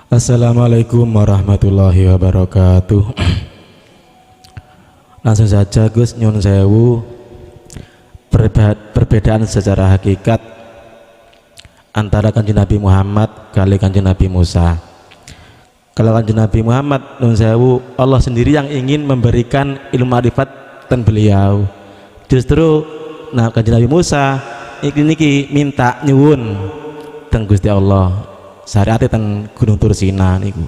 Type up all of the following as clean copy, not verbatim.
Assalamualaikum warahmatullahi wabarakatuh. Langsung saja Gus, nyun sewu, perbedaan secara hakikat antara Kanjeng Nabi Muhammad kali Kanjeng Nabi Musa. Kalau Kanjeng Nabi Muhammad nyun sewu, Allah sendiri yang ingin memberikan ilmu ma'rifat dan beliau. Justru Kanjeng Nabi Musa iki minta nyuwun teng Gusti Allah syariat teng Gunung Tursina niku.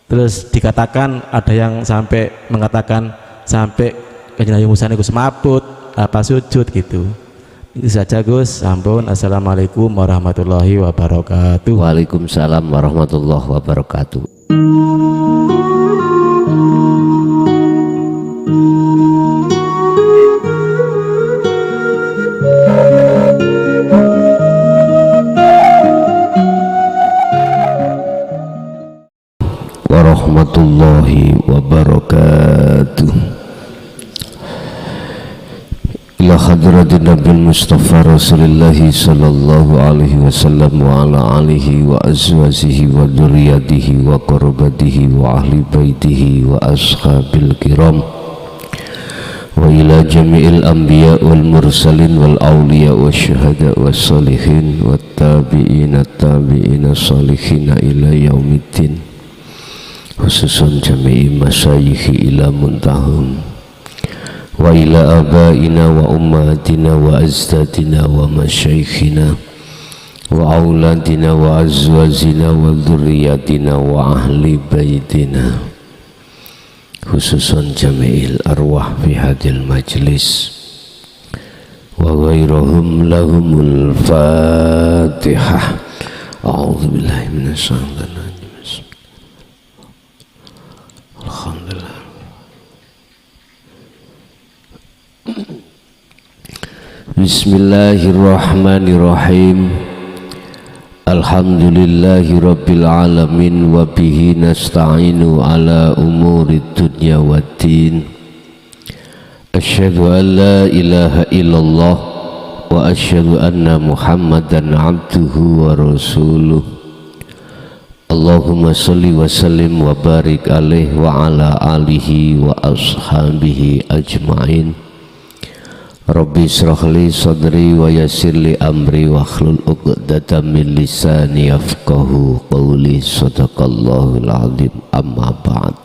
Terus dikatakan ada yang sampai mengatakan sampai Kanjeng Nabi Musa niku semaput apa sujud gitu. Itu saja Gus, sampun. Assalamualaikum warahmatullahi wabarakatuh. Waalaikumsalam warahmatullahi wabarakatuh. Warahmatullahi wabarakatuh. Ila hadratin Nabil Mustafa Rasulillahi sallallahu alaihi wasallam wa ala alihi wa azwajihi wa dzurriyyatihi wa qurabatihi wa ahli baitihi wa ashabil kiram wa ila jami'il anbiya wal mursalin wal awliya wa syuhada wa salihin wa tabi'ina salihin ila yaumiddin, khususun jami'i masyayikhi ila muntahum wa ila abaina wa ummatina wa azdadina wa masyayikhina wa auladina wa azwajina wa dhurriyyatina wa ahli baitina, khususun jami'il arwah fi hadil majlis wa ghairuhum lahumul fatihah. A'udzu billahi minasyaitonir rajim. Alhamdulillah. Bismillahirrahmanirrahim. Alhamdulillahi rabbil alamin wa bihi nasta'inu ala umuri dunya waddin. Asyhadu an la ilaha illallah wa asyhadu anna Muhammadan abduhu wa rasuluh. Allahumma salli wa sallim wa barik alaih wa ala alihi wa ashabihi ajma'in. Rabbi israhli sadri wa yassirli amri wa hlul uqdatan min lisani yafqahu qawli. Sadaqallahul azim. Amma ba'd.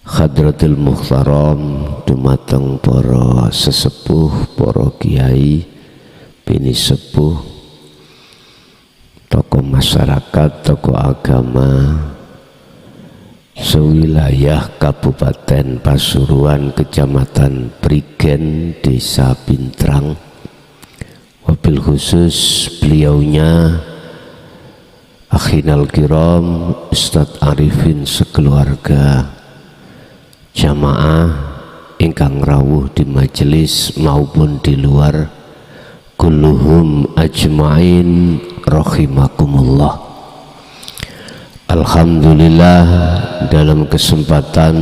Hadratil muhtaram, dumateng para sesepuh, para kiai, bini sepuh, tokoh masyarakat, tokoh agama sewilayah Kabupaten Pasuruan, Kecamatan Prigen, Desa Pintrang, wabil khusus beliaunya akhinal kiram Ustadz Arifin sekeluarga, jamaah ingkang rawuh di majelis maupun di luar, kulluhum ajma'in rahimakumullah. Alhamdulillah, dalam kesempatan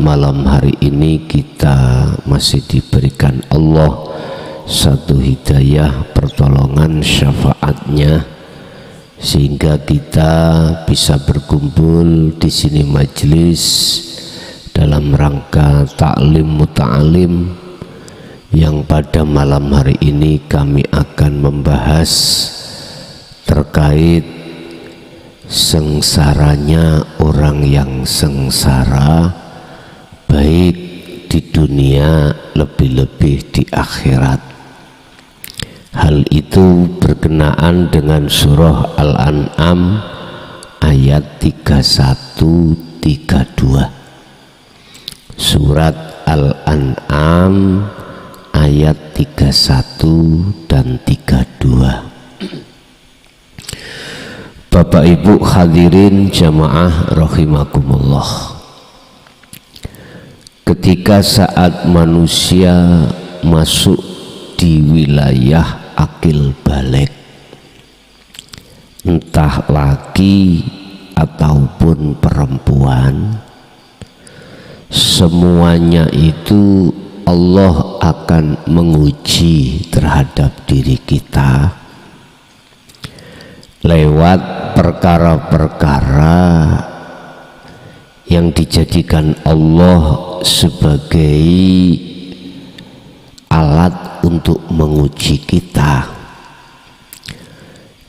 malam hari ini kita masih diberikan Allah satu hidayah, pertolongan, syafaatnya, sehingga kita bisa berkumpul di sini majelis dalam rangka ta'lim muta'alim, yang pada malam hari ini kami akan membahas terkait sengsaranya orang yang sengsara, baik di dunia lebih-lebih di akhirat. Hal itu berkenaan dengan surah Al-An'am ayat 31-32. Surat Al-An'am ayat 31 dan 32. Bapak Ibu hadirin jamaah rahimakumullah. Ketika saat manusia masuk di wilayah akil balik, entah laki ataupun perempuan, semuanya itu Allah akan menguji terhadap diri kita lewat perkara-perkara yang dijadikan Allah sebagai alat untuk menguji kita.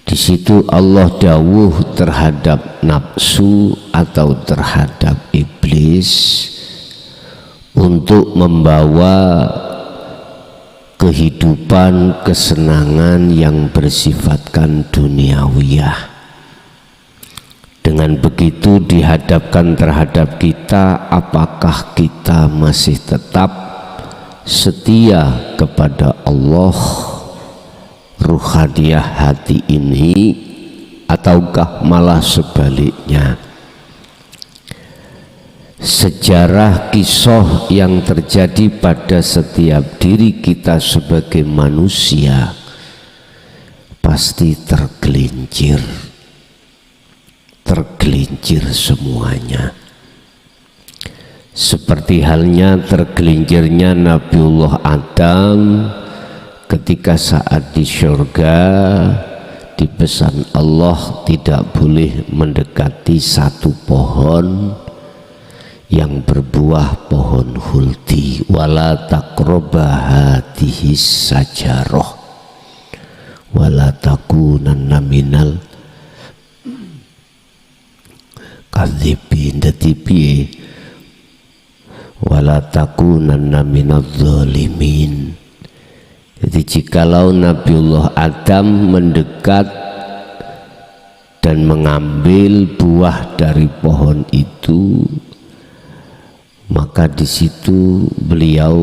Di situ Allah dawuh terhadap nafsu atau terhadap iblis untuk membawa kehidupan, kesenangan yang bersifatkan duniawiyah. Dengan begitu dihadapkan terhadap kita, apakah kita masih tetap setia kepada Allah, ruhaniyah hati ini, ataukah malah sebaliknya. Sejarah kisah yang terjadi pada setiap diri kita sebagai manusia pasti tergelincir semuanya. Seperti halnya tergelincirnya Nabiullah Adam ketika saat di surga dipesan Allah tidak boleh mendekati satu pohon yang berbuah pohon huldi, wala taqraba hadhihi sajarah wala takunanna minal kadzibin. Dadi piye? Wala takunanna minadz zalimin. Jadi jikalau Nabiullah Adam mendekat dan mengambil buah dari pohon itu, maka di situ beliau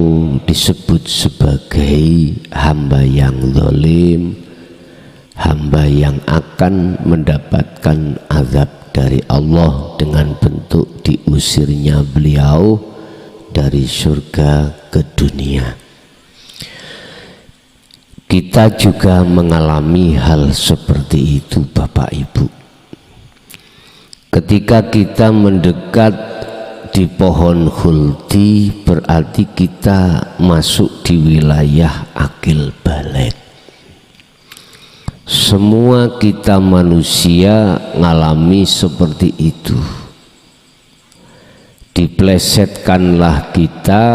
disebut sebagai hamba yang zalim, hamba yang akan mendapatkan azab dari Allah dengan bentuk diusirnya beliau dari surga ke dunia. Kita juga mengalami hal seperti itu Bapak Ibu. Ketika kita mendekat di pohon khuldi, berarti kita masuk di wilayah akil balik. Semua kita manusia ngalami seperti itu. Diplesetkanlah kita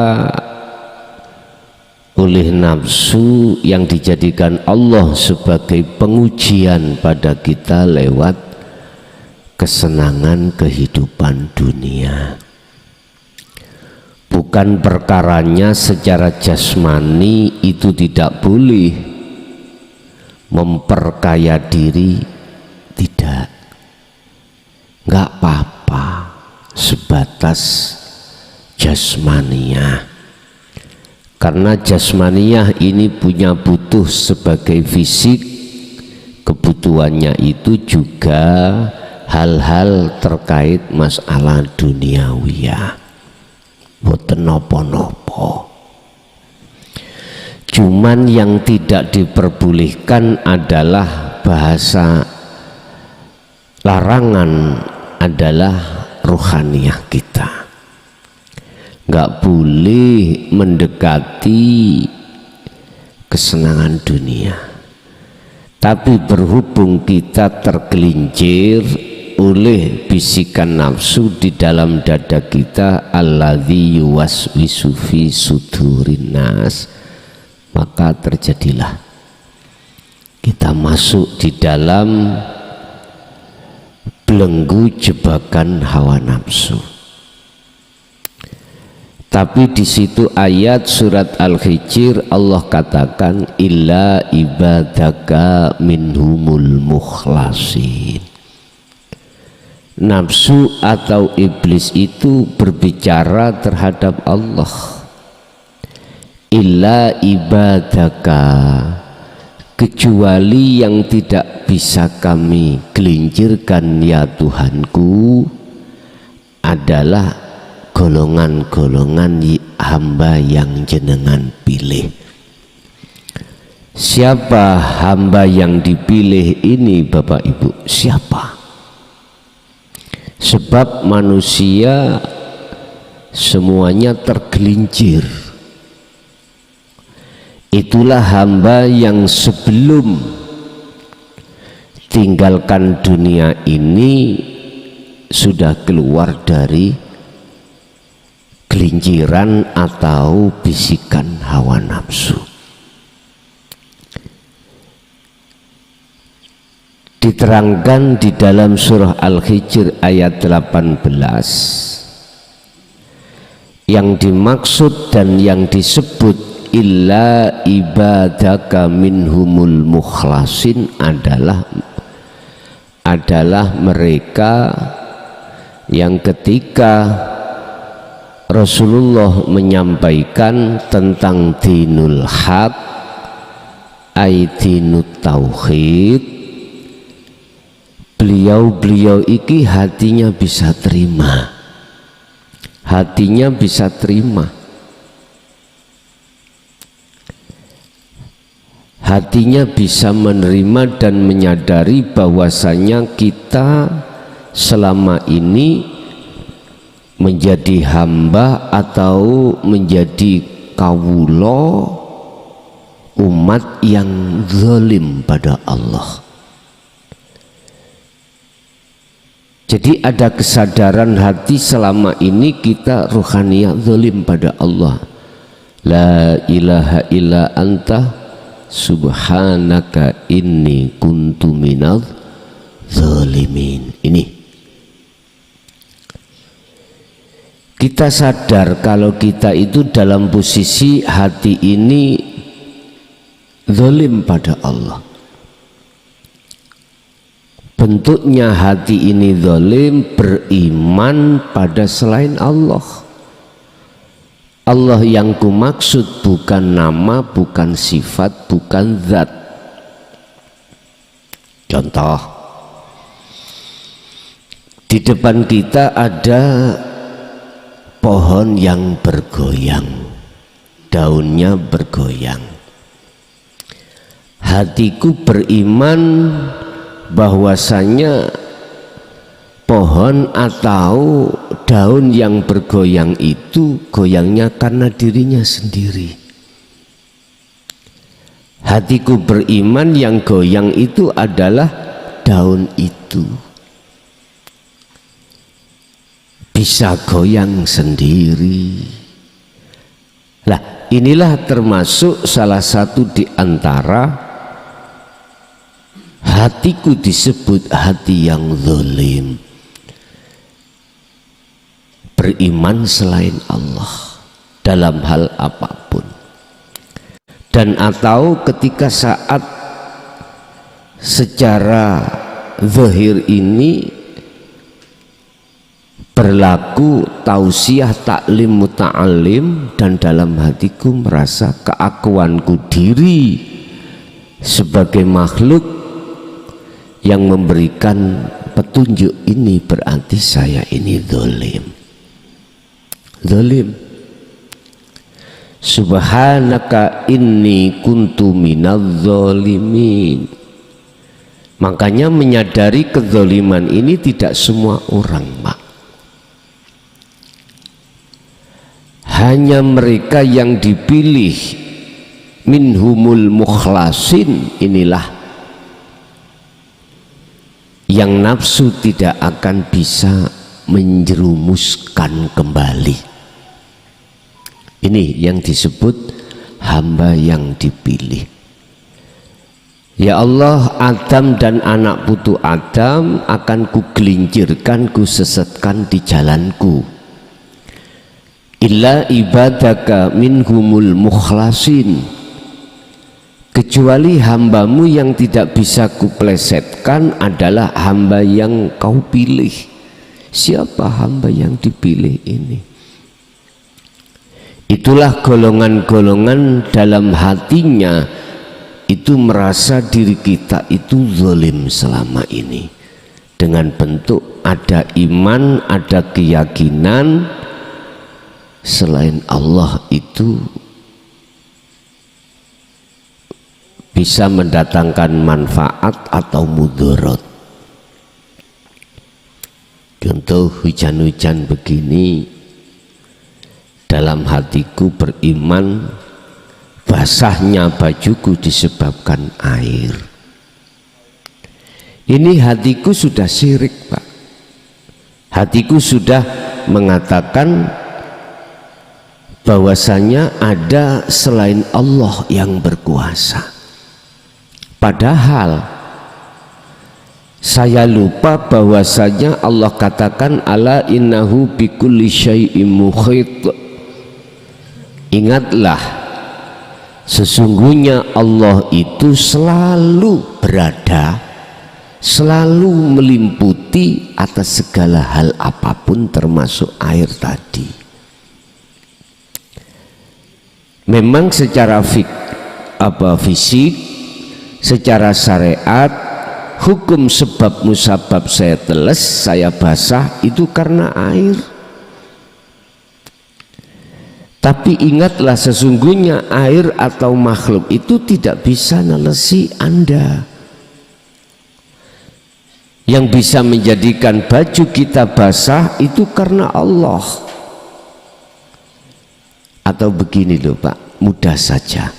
oleh nafsu yang dijadikan Allah sebagai pengujian pada kita lewat kesenangan kehidupan dunia. Bukan perkaranya secara jasmani itu tidak boleh memperkaya diri, tidak, nggak apa-apa, sebatas jasmaniyah. Karena jasmaniyah ini punya butuh sebagai fisik, kebutuhannya itu juga hal-hal terkait masalah duniawiyah, boten nopo-nopo. Cuman yang tidak diperbolehkan adalah bahasa larangan adalah ruhaniyah kita. Nggak boleh mendekati kesenangan dunia. Tapi berhubung kita tergelincir oleh bisikan nafsu di dalam dada kita, alladzi yuwaswisu fi sudurin nas, maka terjadilah kita masuk di dalam belenggu jebakan hawa nafsu. Tapi di situ ayat surat Al-Hijr Allah katakan illa ibadaka minhumul mukhlasin. Nafsu atau iblis itu berbicara terhadap Allah. Illa ibadaka, kecuali yang tidak bisa kami gelincirkan ya Tuhanku adalah golongan-golongan hamba yang jenengan pilih. Siapa hamba yang dipilih ini Bapak Ibu? Siapa? Sebab manusia semuanya tergelincir. Itulah hamba yang sebelum tinggalkan dunia ini sudah keluar dari gelinciran atau bisikan hawa nafsu. Diterangkan di dalam surah Al-Hijr ayat 18, yang dimaksud dan yang disebut illa ibadaka minhumul mukhlasin adalah mereka yang ketika Rasulullah menyampaikan tentang dinul haq ay dinut tauhid, beliau iki hatinya bisa terima, hatinya bisa menerima dan menyadari bahwasanya kita selama ini menjadi hamba atau menjadi kawula umat yang zalim pada Allah. Jadi ada kesadaran hati selama ini kita ruhaniyah zalim pada Allah. La ilaha illa anta subhanaka inni kuntu minadz zalimin. Ini kita sadar kalau kita itu dalam posisi hati ini zalim pada Allah. Bentuknya hati ini zalim, beriman pada selain Allah. Allah yang kumaksud bukan nama, bukan sifat, bukan zat. Contoh, di depan kita ada pohon yang bergoyang, daunnya bergoyang. Hatiku beriman bahwasanya pohon atau daun yang bergoyang itu goyangnya karena dirinya sendiri. Hatiku beriman yang goyang itu adalah daun itu, bisa goyang sendiri. Lah, inilah termasuk salah satu di antara hatiku disebut hati yang zalim, beriman selain Allah dalam hal apapun. Dan atau ketika saat secara zahir ini berlaku tausiah taklim muta'alim dan dalam hatiku merasa keakuanku diri sebagai makhluk yang memberikan petunjuk ini, berarti saya ini zalim. Subhanaka inni kuntu minadz zalimin. Makanya menyadari kezaliman ini tidak semua orang, Pak. Hanya mereka yang dipilih minhumul mukhlasin inilah yang nafsu tidak akan bisa menjerumuskan kembali. Ini yang disebut hamba yang dipilih. Ya Allah, Adam dan anak putu Adam akan kugelincirkan, kusesatkan di jalanku. Illa ibadaka minhumul mukhlasin, kecuali hambamu yang tidak bisa kuplesetkan adalah hamba yang kau pilih. Siapa hamba yang dipilih ini? Itulah golongan-golongan dalam hatinya itu merasa diri kita itu zalim selama ini, dengan bentuk ada iman, ada keyakinan selain Allah itu bisa mendatangkan manfaat atau mudarat. Contoh hujan-hujan begini, dalam hatiku beriman basahnya bajuku disebabkan air. Ini hatiku sudah syirik, Pak. Hatiku sudah mengatakan bahwasanya ada selain Allah yang berkuasa. Padahal saya lupa bahwasanya Allah katakan ala innahu bikulli syai'im muhit. Ingatlah, sesungguhnya Allah itu selalu berada, selalu melimputi atas segala hal apapun termasuk air tadi. Memang secara fisik, secara syariat, hukum sebab musabab saya teles, saya basah itu karena air. Tapi ingatlah, sesungguhnya air atau makhluk itu tidak bisa nelesi Anda. Yang bisa menjadikan baju kita basah itu karena Allah. Atau begini loh Pak, mudah saja.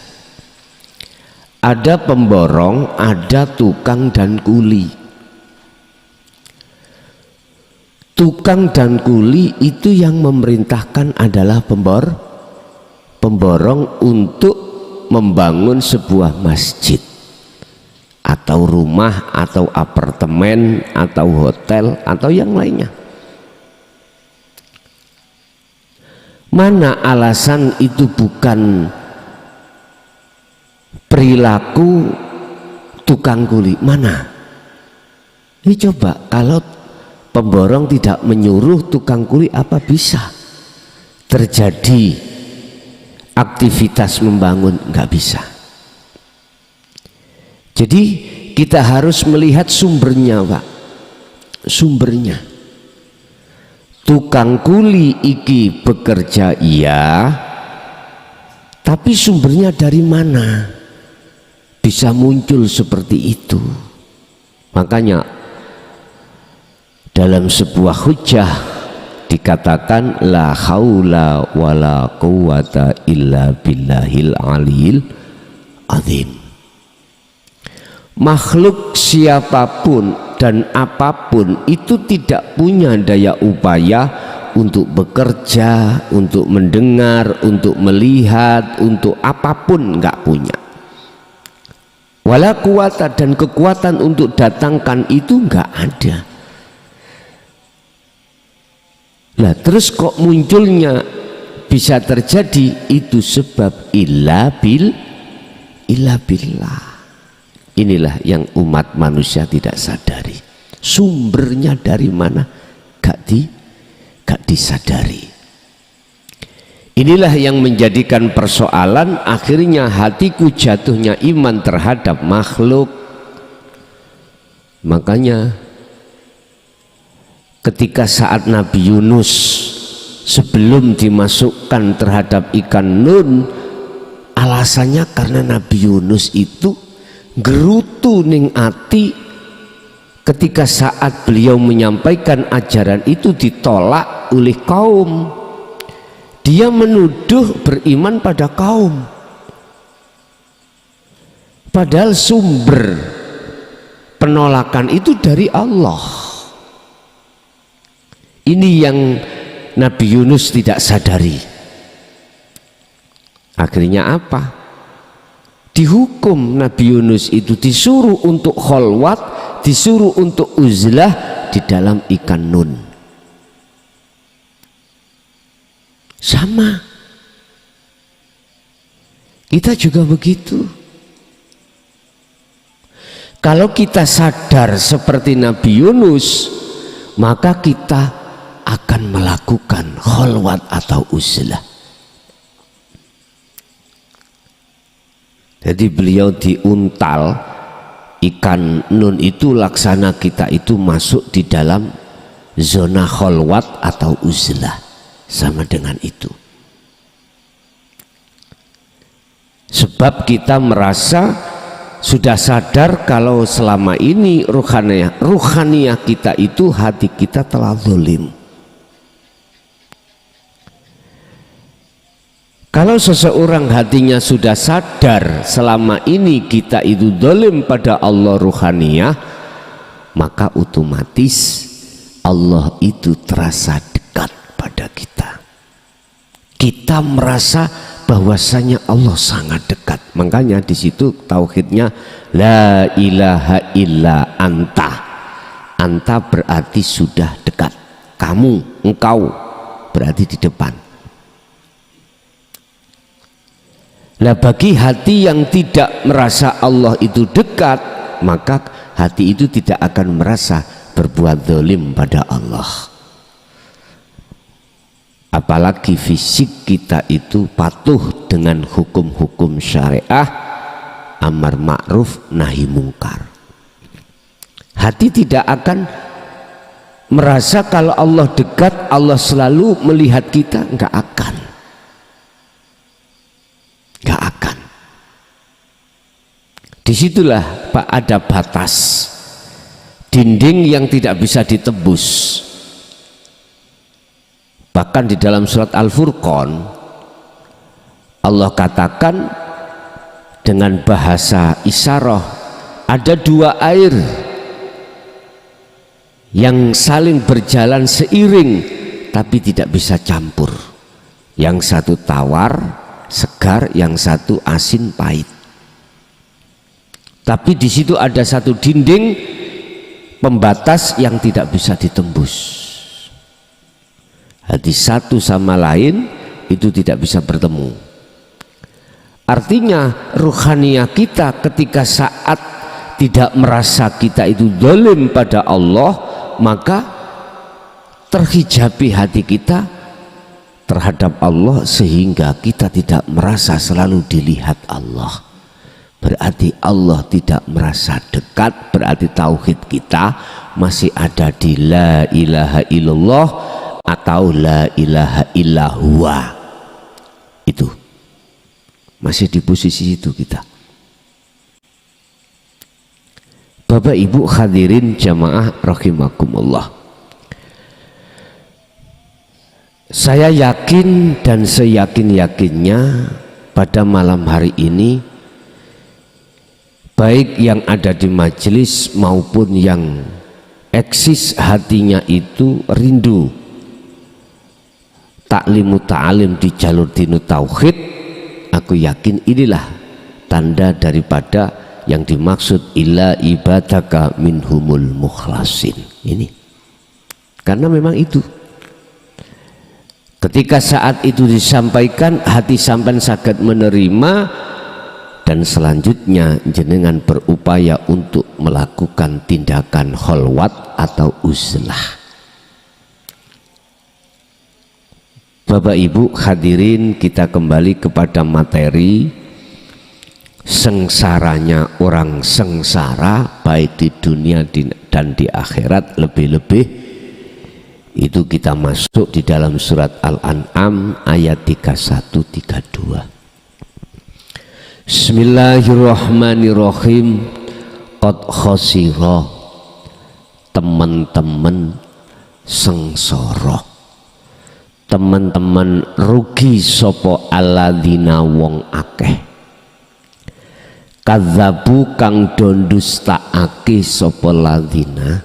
Ada pemborong, ada tukang dan kuli. Tukang dan kuli itu yang memerintahkan adalah pemborong untuk membangun sebuah masjid atau rumah atau apartemen atau hotel atau yang lainnya. Mana alasan itu bukan perilaku tukang kuli? Mana? Ini coba, kalau pemborong tidak menyuruh tukang kuli, apa bisa terjadi aktivitas membangun? Nggak bisa. Jadi kita harus melihat sumbernya, Pak. Sumbernya. Tukang kuli iki bekerja iya, tapi sumbernya dari mana bisa muncul seperti itu? Makanya dalam sebuah hujjah dikatakan la haula wala quwata illa billahil aliyil azim. Makhluk siapapun dan apapun itu tidak punya daya upaya untuk bekerja, untuk mendengar, untuk melihat, untuk apapun, nggak punya. Wala quwata, dan kekuatan untuk datangkan itu nggak ada. Lah terus kok munculnya bisa terjadi? Itu sebab illa billah. Inilah yang umat manusia tidak sadari. Sumbernya dari mana? Gak disadari. Inilah yang menjadikan persoalan, akhirnya hatiku jatuhnya iman terhadap makhluk. Makanya ketika saat Nabi Yunus sebelum dimasukkan terhadap ikan nun, alasannya karena Nabi Yunus itu gerutu ning ati ketika saat beliau menyampaikan ajaran itu ditolak oleh kaum. Dia menuduh beriman pada kaum, padahal sumber penolakan itu dari Allah. Ini yang Nabi Yunus tidak sadari. Akhirnya apa? Dihukum Nabi Yunus itu, disuruh untuk kholwat, disuruh untuk uzlah di dalam ikan nun. Sama, kita juga begitu. Kalau kita sadar seperti Nabi Yunus, maka kita akan melakukan kholwat atau uzlah. Jadi beliau diuntal ikan nun itu, laksana kita itu masuk di dalam zona kholwat atau uzlah, sama dengan itu. Sebab kita merasa sudah sadar kalau selama ini ruhaniyah kita itu, hati kita telah zalim. Kalau seseorang hatinya sudah sadar selama ini kita itu zalim pada Allah ruhaniyah, maka otomatis Allah itu terasa dekat pada kita. Kita merasa bahwasanya Allah sangat dekat. Makanya di situ tauhidnya la ilaha illa anta. Anta berarti sudah dekat. Kamu, engkau berarti di depan. Nah, bagi hati yang tidak merasa Allah itu dekat, maka hati itu tidak akan merasa berbuat zalim pada Allah. Apalagi fisik kita itu patuh dengan hukum-hukum syariah, amar ma'ruf nahi mungkar. Hati tidak akan merasa kalau Allah dekat, Allah selalu melihat kita, enggak akan. Enggak akan. Disitulah Pak ada batas, dinding yang tidak bisa ditebus. Bahkan di dalam surat Al-Furqan Allah katakan dengan bahasa isyarah, ada dua air yang saling berjalan seiring tapi tidak bisa campur. Yang satu tawar, segar, yang satu asin, pahit. Tapi di situ ada satu dinding pembatas yang tidak bisa ditembus. Hati satu sama lain itu tidak bisa bertemu. Artinya ruhaniyah kita ketika saat tidak merasa kita itu zalim pada Allah, maka terhijabi hati kita terhadap Allah sehingga kita tidak merasa selalu dilihat Allah. Berarti Allah tidak merasa dekat, berarti tauhid kita masih ada di la ilaha illallah atau la ilaha illa huwa. Itu masih di posisi itu kita. Bapak Ibu hadirin jamaah rahimakumullah, saya yakin dan seyakin-yakinnya pada malam hari ini, baik yang ada di majelis maupun yang eksis hatinya itu rindu taklimu ta'alim di jalur dinu tauhid, aku yakin inilah tanda daripada yang dimaksud illa ibadaka minhumul mukhlasin ini. Karena memang itu ketika saat itu disampaikan, hati sampean saged menerima, dan selanjutnya jenengan berupaya untuk melakukan tindakan kholwat atau uzlah. Bapak Ibu hadirin, kita kembali kepada materi sengsaranya orang sengsara baik di dunia dan di akhirat. Lebih-lebih itu kita masuk di dalam surat Al-An'am ayat 31-32. Bismillahirrahmanirrahim. Qad khasira, teman-teman sengsara, teman-teman rugi sopo alladzina wong akeh, kadzabu kang dondustakake sopo ladzina,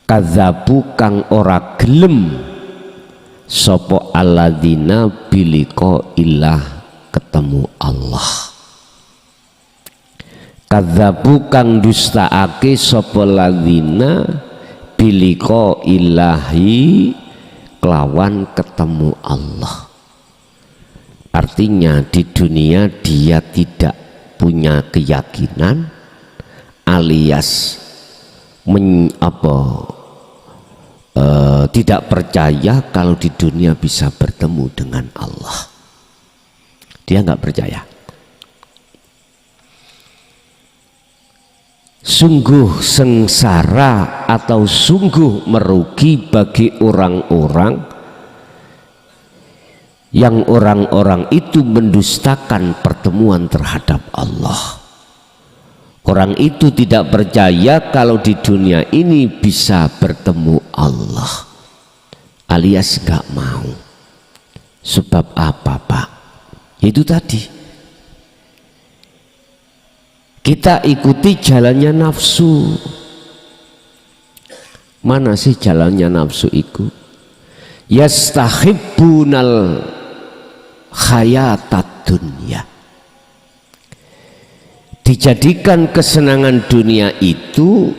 kadzabu kang ora gelem sopo alladzina biliko ilah ketemu Allah, kadzabu kang dustaake sapa ladzina biliko ilahi kelawan ketemu Allah. Artinya di dunia dia tidak punya keyakinan alias tidak percaya kalau di dunia bisa bertemu dengan Allah. Dia nggak percaya. Sungguh sengsara atau sungguh merugi bagi orang-orang yang orang-orang itu mendustakan pertemuan terhadap Allah. Orang itu tidak percaya kalau di dunia ini bisa bertemu Allah, alias nggak mau. Sebab apa, Pak? Itu tadi kita ikuti jalannya nafsu. Mana sih jalannya nafsu itu? Yastahibbunal hayatad dunya. Dijadikan kesenangan dunia itu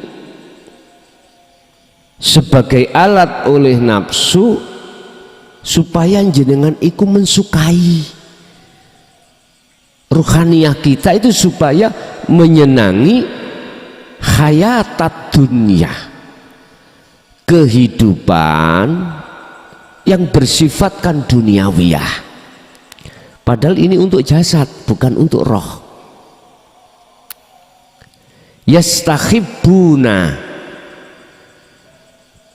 sebagai alat oleh nafsu supaya jenengan iku mensukai. Ruhaniyah kita itu supaya menyenangi hayatad dunya, kehidupan yang bersifatkan duniawiyah. Padahal ini untuk jasad, bukan untuk roh. Yastahibbuna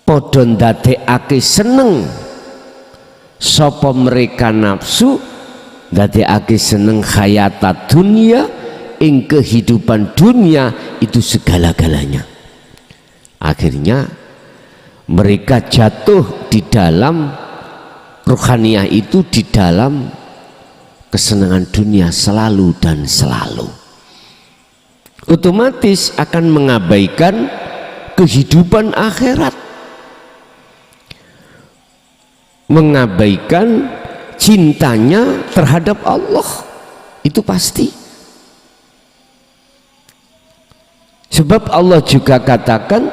padha ndadekake seneng sapa mereka nafsu, ndadekake seneng hayatad dunya, ing kehidupan dunia itu segala-galanya. Akhirnya mereka jatuh di dalam ruhaniyah itu, di dalam kesenangan dunia selalu dan selalu. Otomatis akan mengabaikan kehidupan akhirat, mengabaikan cintanya terhadap Allah. Itu pasti. Sebab Allah juga katakan,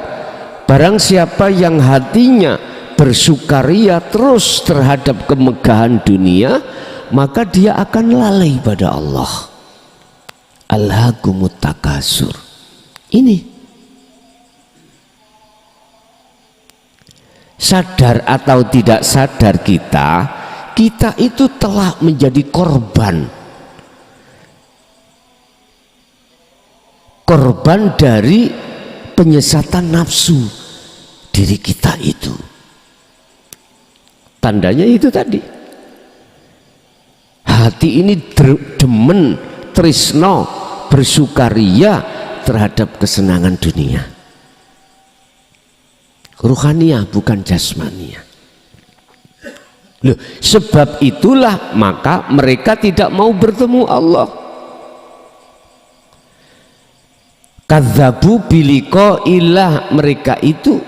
barang siapa yang hatinya bersukaria terus terhadap kemegahan dunia, maka dia akan lalai pada Allah. Alhaakumut takasur. Ini sadar atau tidak sadar kita itu telah menjadi korban dari penyesatan nafsu diri kita itu. Tandanya itu tadi, hati ini demen, tresno, bersukaria terhadap kesenangan dunia. Ruhaniyah bukan jasmaniyah. Loh, sebab itulah maka mereka tidak mau bertemu Allah. Kadzabu biliqa'illah, mereka itu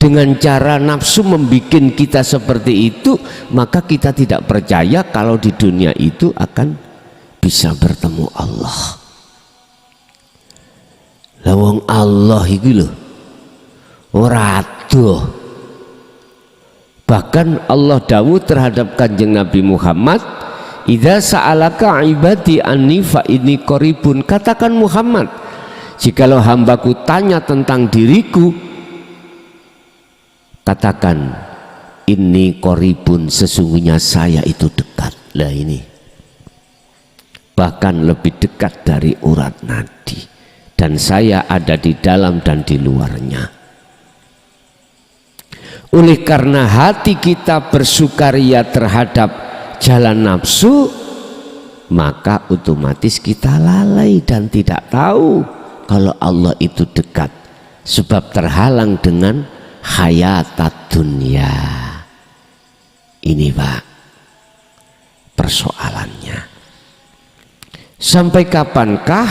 dengan cara nafsu membikin kita seperti itu, maka kita tidak percaya kalau di dunia itu akan bisa bertemu Allah. Lawang Allah itu loh ora adoh. Bahkan Allah dawuh terhadap Kanjeng Nabi Muhammad, idza sa'alaka ibadi anni fa inni qaribun. Katakan Muhammad, jikalau hambaku tanya tentang diriku, katakan inni qaribun, sesungguhnya saya itu dekat. Lah ini bahkan lebih dekat dari urat nadi, dan saya ada di dalam dan di luarnya. Oleh karena hati kita bersukaria terhadap jalan nafsu, maka otomatis kita lalai dan tidak tahu kalau Allah itu dekat, sebab terhalang dengan hayatad dunya. Ini Pak persoalannya. Sampai kapankah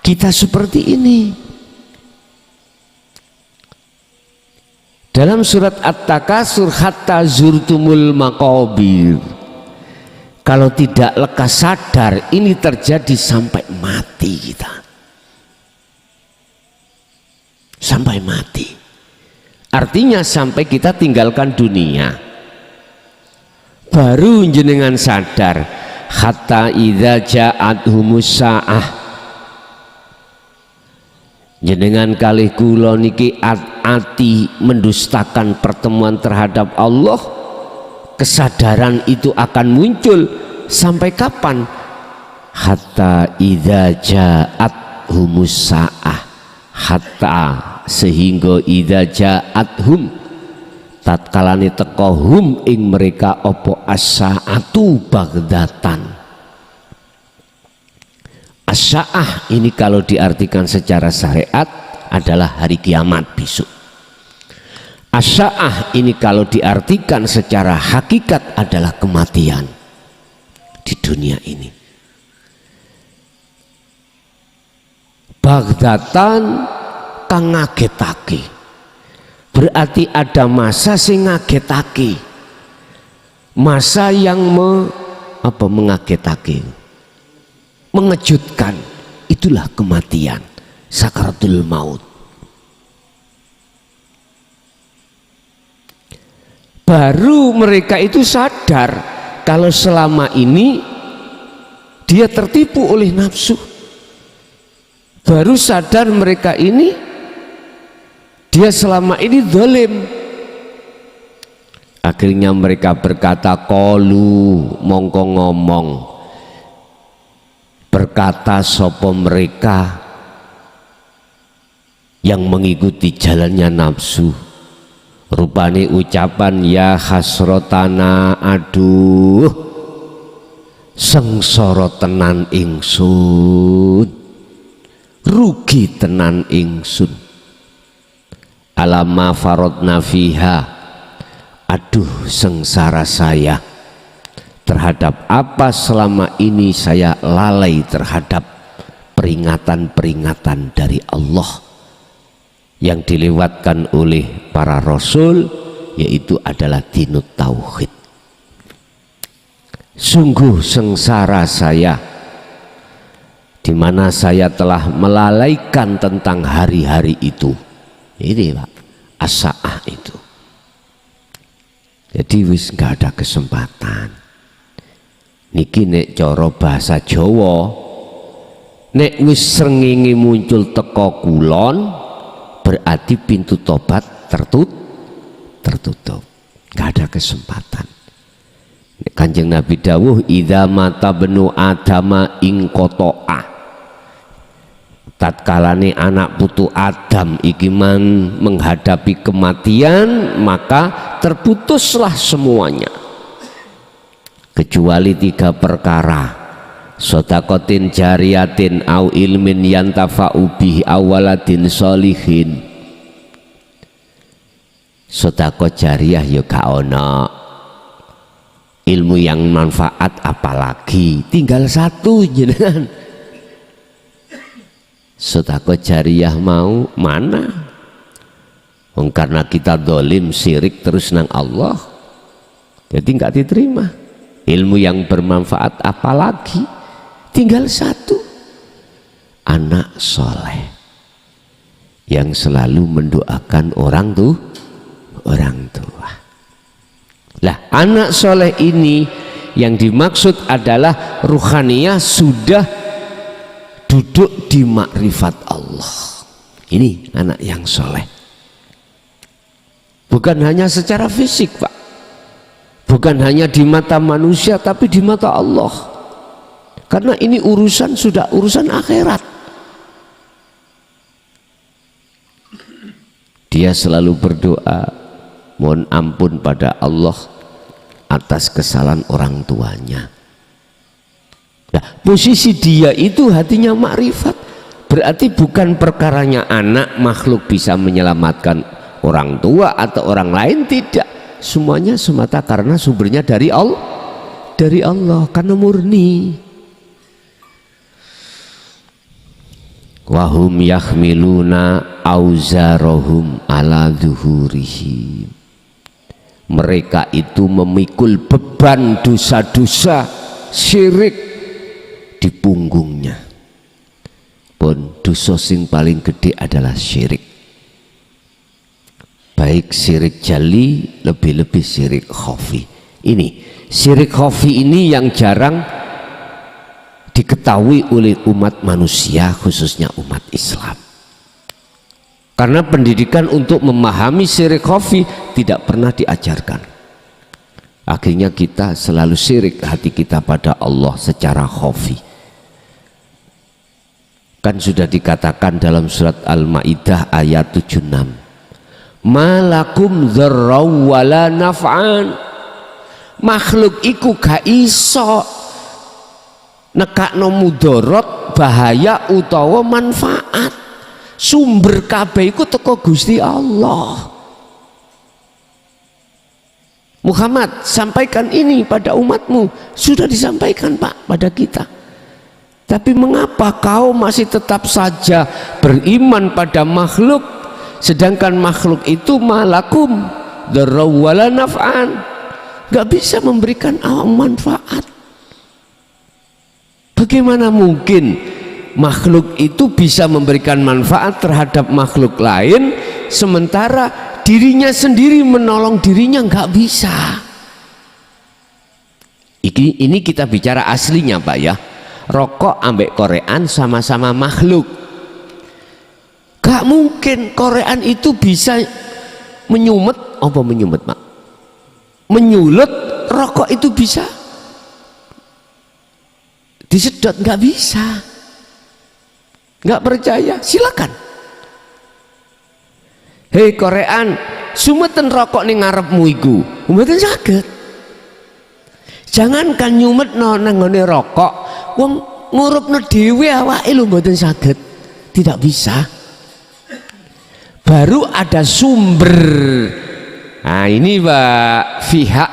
kita seperti ini? Dalam surat At-Takasur, hatta zurtumul maqabir, kalau tidak lekas sadar ini terjadi sampai mati kita, sampai mati, artinya sampai kita tinggalkan dunia, baru jenengan sadar. Hatta idza ja'athumus sa'ah, jenengan kalih kula niki ati mendustakan pertemuan terhadap Allah, kesadaran itu akan muncul sampai kapan? Hatta idza ja'athumus sa'ah, hatta sehingga idza ja'athum, tatkalane teka hum ing mereka opo as-sa'atu bagdatan. As-sa'ah ini kalau diartikan secara syariat adalah hari kiamat besok. As-sa'ah ini kalau diartikan secara hakikat adalah kematian di dunia ini. Bagdatan kang ngagetake. Berarti ada masa sing ngagetake, masa yang mengagetake, mengejutkan. Itulah kematian, sakaratul maut. Baru mereka itu sadar kalau selama ini dia tertipu oleh nafsu. Baru sadar mereka ini dia selama ini zalim. Akhirnya mereka berkata, qalu, mongko ngomong, berkata sopo mereka yang mengikuti jalannya nafsu, rupane ucapan, ya hasrotana, aduh sengsara tenan ingsun, rugi tenan ingsun, alama farodna fiha, aduh sengsara saya terhadap apa selama ini saya lalai terhadap peringatan-peringatan dari Allah yang dilewatkan oleh para rasul, yaitu adalah dinut tauhid. Sungguh sengsara saya di mana saya telah melalaikan tentang hari-hari itu. Ini Pak, as-sa'ah itu. Jadi wis nggak ada kesempatan. Niki nek cara bahasa Jawa, nek wis srengenge muncul teko kulon, berarti pintu tobat tertutup. Nggak ada kesempatan. Kanjeng Nabi dawuh, idza mata benu adama ing kotoa, tatkalane anak putu Adam iki menghadapi kematian, maka terputuslah semuanya kecuali 3 perkara: sodakotin jariyatin au ilmin yantafa'u bihi awaladin solihin. Sodako jariyah ya gak ono, ilmu yang manfaat apalagi, tinggal 1 jenengan. Sedekah jariyah mau mana? Karena kita dolim syirik terus nang Allah, jadi nggak diterima. Ilmu yang bermanfaat apalagi, tinggal 1, anak soleh yang selalu mendoakan orang tua. Lah anak soleh ini yang dimaksud adalah ruhaniyah sudah duduk di makrifat Allah. Ini anak yang soleh. Bukan hanya secara fisik Pak, bukan hanya di mata manusia, tapi di mata Allah. Karena ini urusan sudah urusan akhirat. Dia selalu berdoa, mohon ampun pada Allah atas kesalahan orang tuanya. Nah, posisi dia itu hatinya makrifat, berarti bukan perkaranya anak makhluk bisa menyelamatkan orang tua atau orang lain, tidak. Semuanya semata karena sumbernya dari Allah, karena murni. Wahum yahmiluna auzarahum ala zuhurihim. Mereka itu memikul beban dosa-dosa syirik di punggungnya. Pun dosa sing paling gede adalah syirik. Baik syirik jali, lebih-lebih syirik khafi. Ini syirik khafi ini yang jarang diketahui oleh umat manusia, khususnya umat Islam. Karena pendidikan untuk memahami syirik khafi tidak pernah diajarkan. Akhirnya kita selalu syirik hati kita pada Allah secara khafi. Kan sudah dikatakan dalam surat Al-Maidah ayat 76, malakum dzarraw wala naf'an. Makhluk iku gak iso nekakno mudarat, bahaya utawa manfaat. Sumber kabeh iku teko Gusti Allah. Muhammad, sampaikan ini pada umatmu. Sudah disampaikan Pak pada kita. Tapi mengapa kau masih tetap saja beriman pada makhluk, sedangkan makhluk itu malakum darra wala naf'an, gak bisa memberikan manfaat. Bagaimana mungkin makhluk itu bisa memberikan manfaat terhadap makhluk lain, sementara dirinya sendiri menolong dirinya nggak bisa. Ini kita bicara aslinya Pak ya. Rokok ambek korean sama-sama makhluk. Gak mungkin korean itu bisa menyumet, apa menyumet Pak? Menyulut, rokok itu bisa disedot, nggak bisa. Nggak percaya, silakan. Hei korean, sumeten rokok ning ngarepmu iku, mboten saged. Jangankan nyumetno nang ngene rokok, wong ngurupno dhewe awake lho mboten saged. Tidak bisa. Baru ada sumber. Nah ini Pak, pihak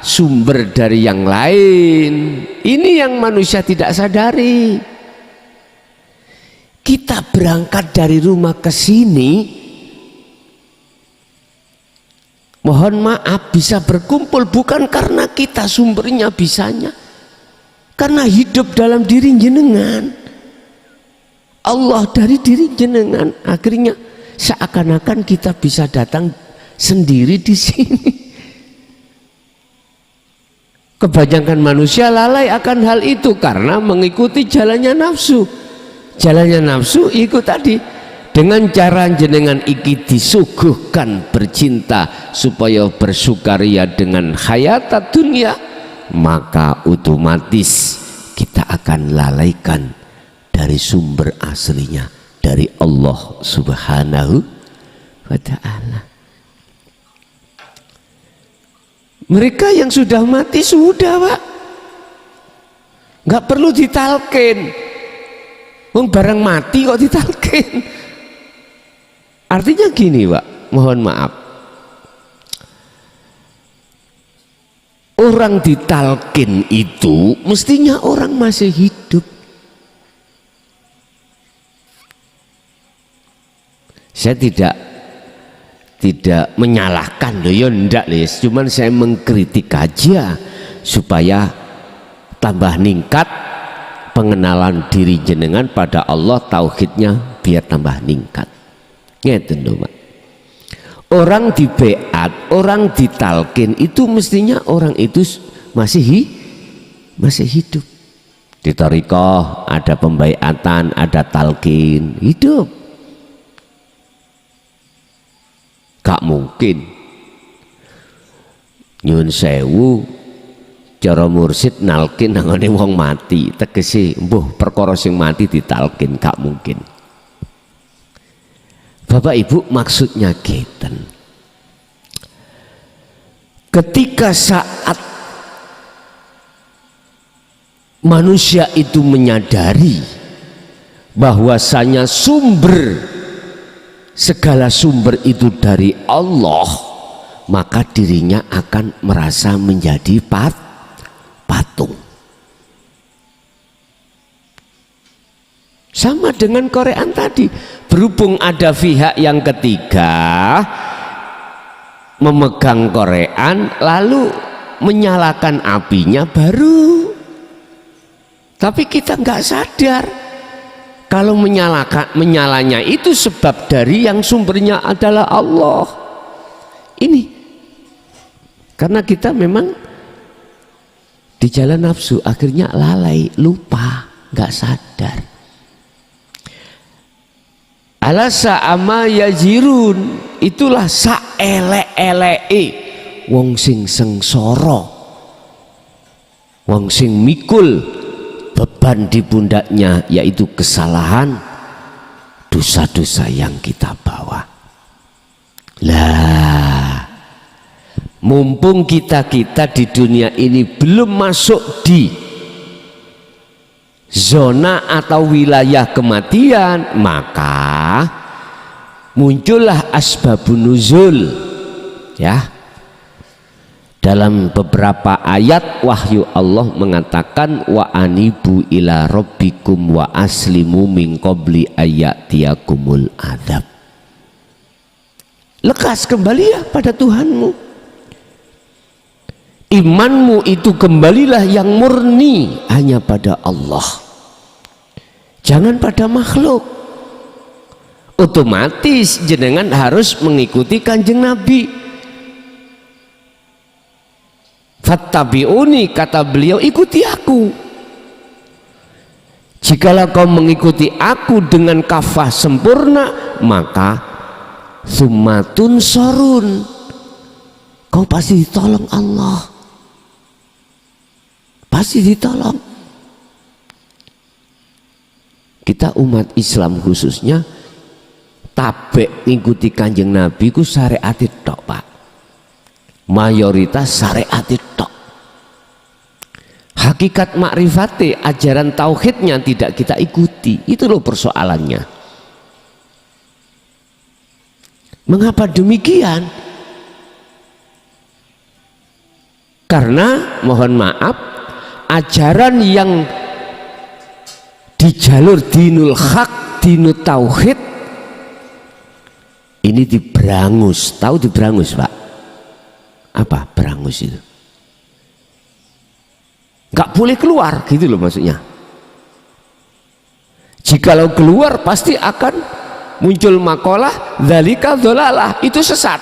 sumber dari yang lain. Ini yang manusia tidak sadari. Kita berangkat dari rumah ke sini, mohon maaf bisa berkumpul bukan karena kita sumbernya bisanya, karena hidup dalam diri jenengan, Allah dari diri jenengan. Akhirnya seakan-akan kita bisa datang sendiri di sini. Kebanyakan manusia lalai akan hal itu karena mengikuti jalannya nafsu. Jalannya nafsu ikut tadi, dengan cara jenengan iki disuguhkan bercinta supaya bersukaria dengan hayat dunia, maka otomatis kita akan lalaikan dari sumber aslinya, dari Allah Subhanahu wa ta'ala. Mereka yang sudah mati sudah Pak, nggak perlu ditalkin. Wong barang mati kok ditalkin. Artinya gini Pak, mohon maaf, orang ditalkin itu mestinya orang masih hidup. Saya tidak menyalahkan loh ya, ndak les, cuman saya mengkritik aja supaya tambah ningkat pengenalan diri jenengan pada Allah, tauhidnya biar tambah ningkat. Ngeten lho Pak. Orang di beat, orang ditalkin itu mestinya orang itu masih hidup. Di thariqah ada pembaiatan, ada talkin, hidup. Gak mungkin nyun sewu cara mursid nalkin nangane wong mati, tegese mbuh perkara sing mati ditalkin, gak mungkin. Bapak Ibu, maksudnya geten, ketika saat manusia itu menyadari bahwasanya segala sumber itu dari Allah, maka dirinya akan merasa menjadi patung. Sama dengan korean tadi, berhubung ada pihak yang ketiga memegang korean lalu menyalakan apinya baru, tapi kita nggak sadar kalau menyalanya itu sebab dari yang sumbernya adalah Allah. Ini karena kita memang di jalan nafsu, akhirnya lalai, lupa, nggak sadar. Alasa ama yazirun, itulah saelek-eleke wong sing sengsara, wong sing mikul beban di pundaknya, yaitu kesalahan, dosa-dosa yang kita bawa. Lah, mumpung kita di dunia ini belum masuk di zona atau wilayah kematian, maka muncullah asbabun nuzul, ya. Dalam beberapa ayat wahyu Allah mengatakan wa anibu ila rabbikum wa aslimu min qabli ayatiyakumul adab. Lekas kembali ya pada Tuhanmu. Imanmu itu kembalilah yang murni hanya pada Allah. Jangan pada makhluk. Otomatis jenengan harus mengikuti Kanjeng Nabi. Fattabi'uni, kata beliau, ikuti aku. Jikalau kau mengikuti aku dengan kafah sempurna, maka summatun sorun, kau pasti ditolong Allah, pasti ditolong. Kita umat Islam khususnya tabek ngikuti Kanjeng Nabi ku syariat tok, Pak. Mayoritas syariat tok. Hakikat makrifate, ajaran tauhidnya tidak kita ikuti. Itu loh persoalannya. Mengapa demikian? Karena mohon maaf, ajaran yang di jalur dinul haq, dinul tauhid ini diberangus. Tahu diberangus, Pak? Apa berangus itu? Nggak boleh keluar gitu loh maksudnya. Jikalau keluar pasti akan muncul makalah dzalika dhalalah, itu sesat.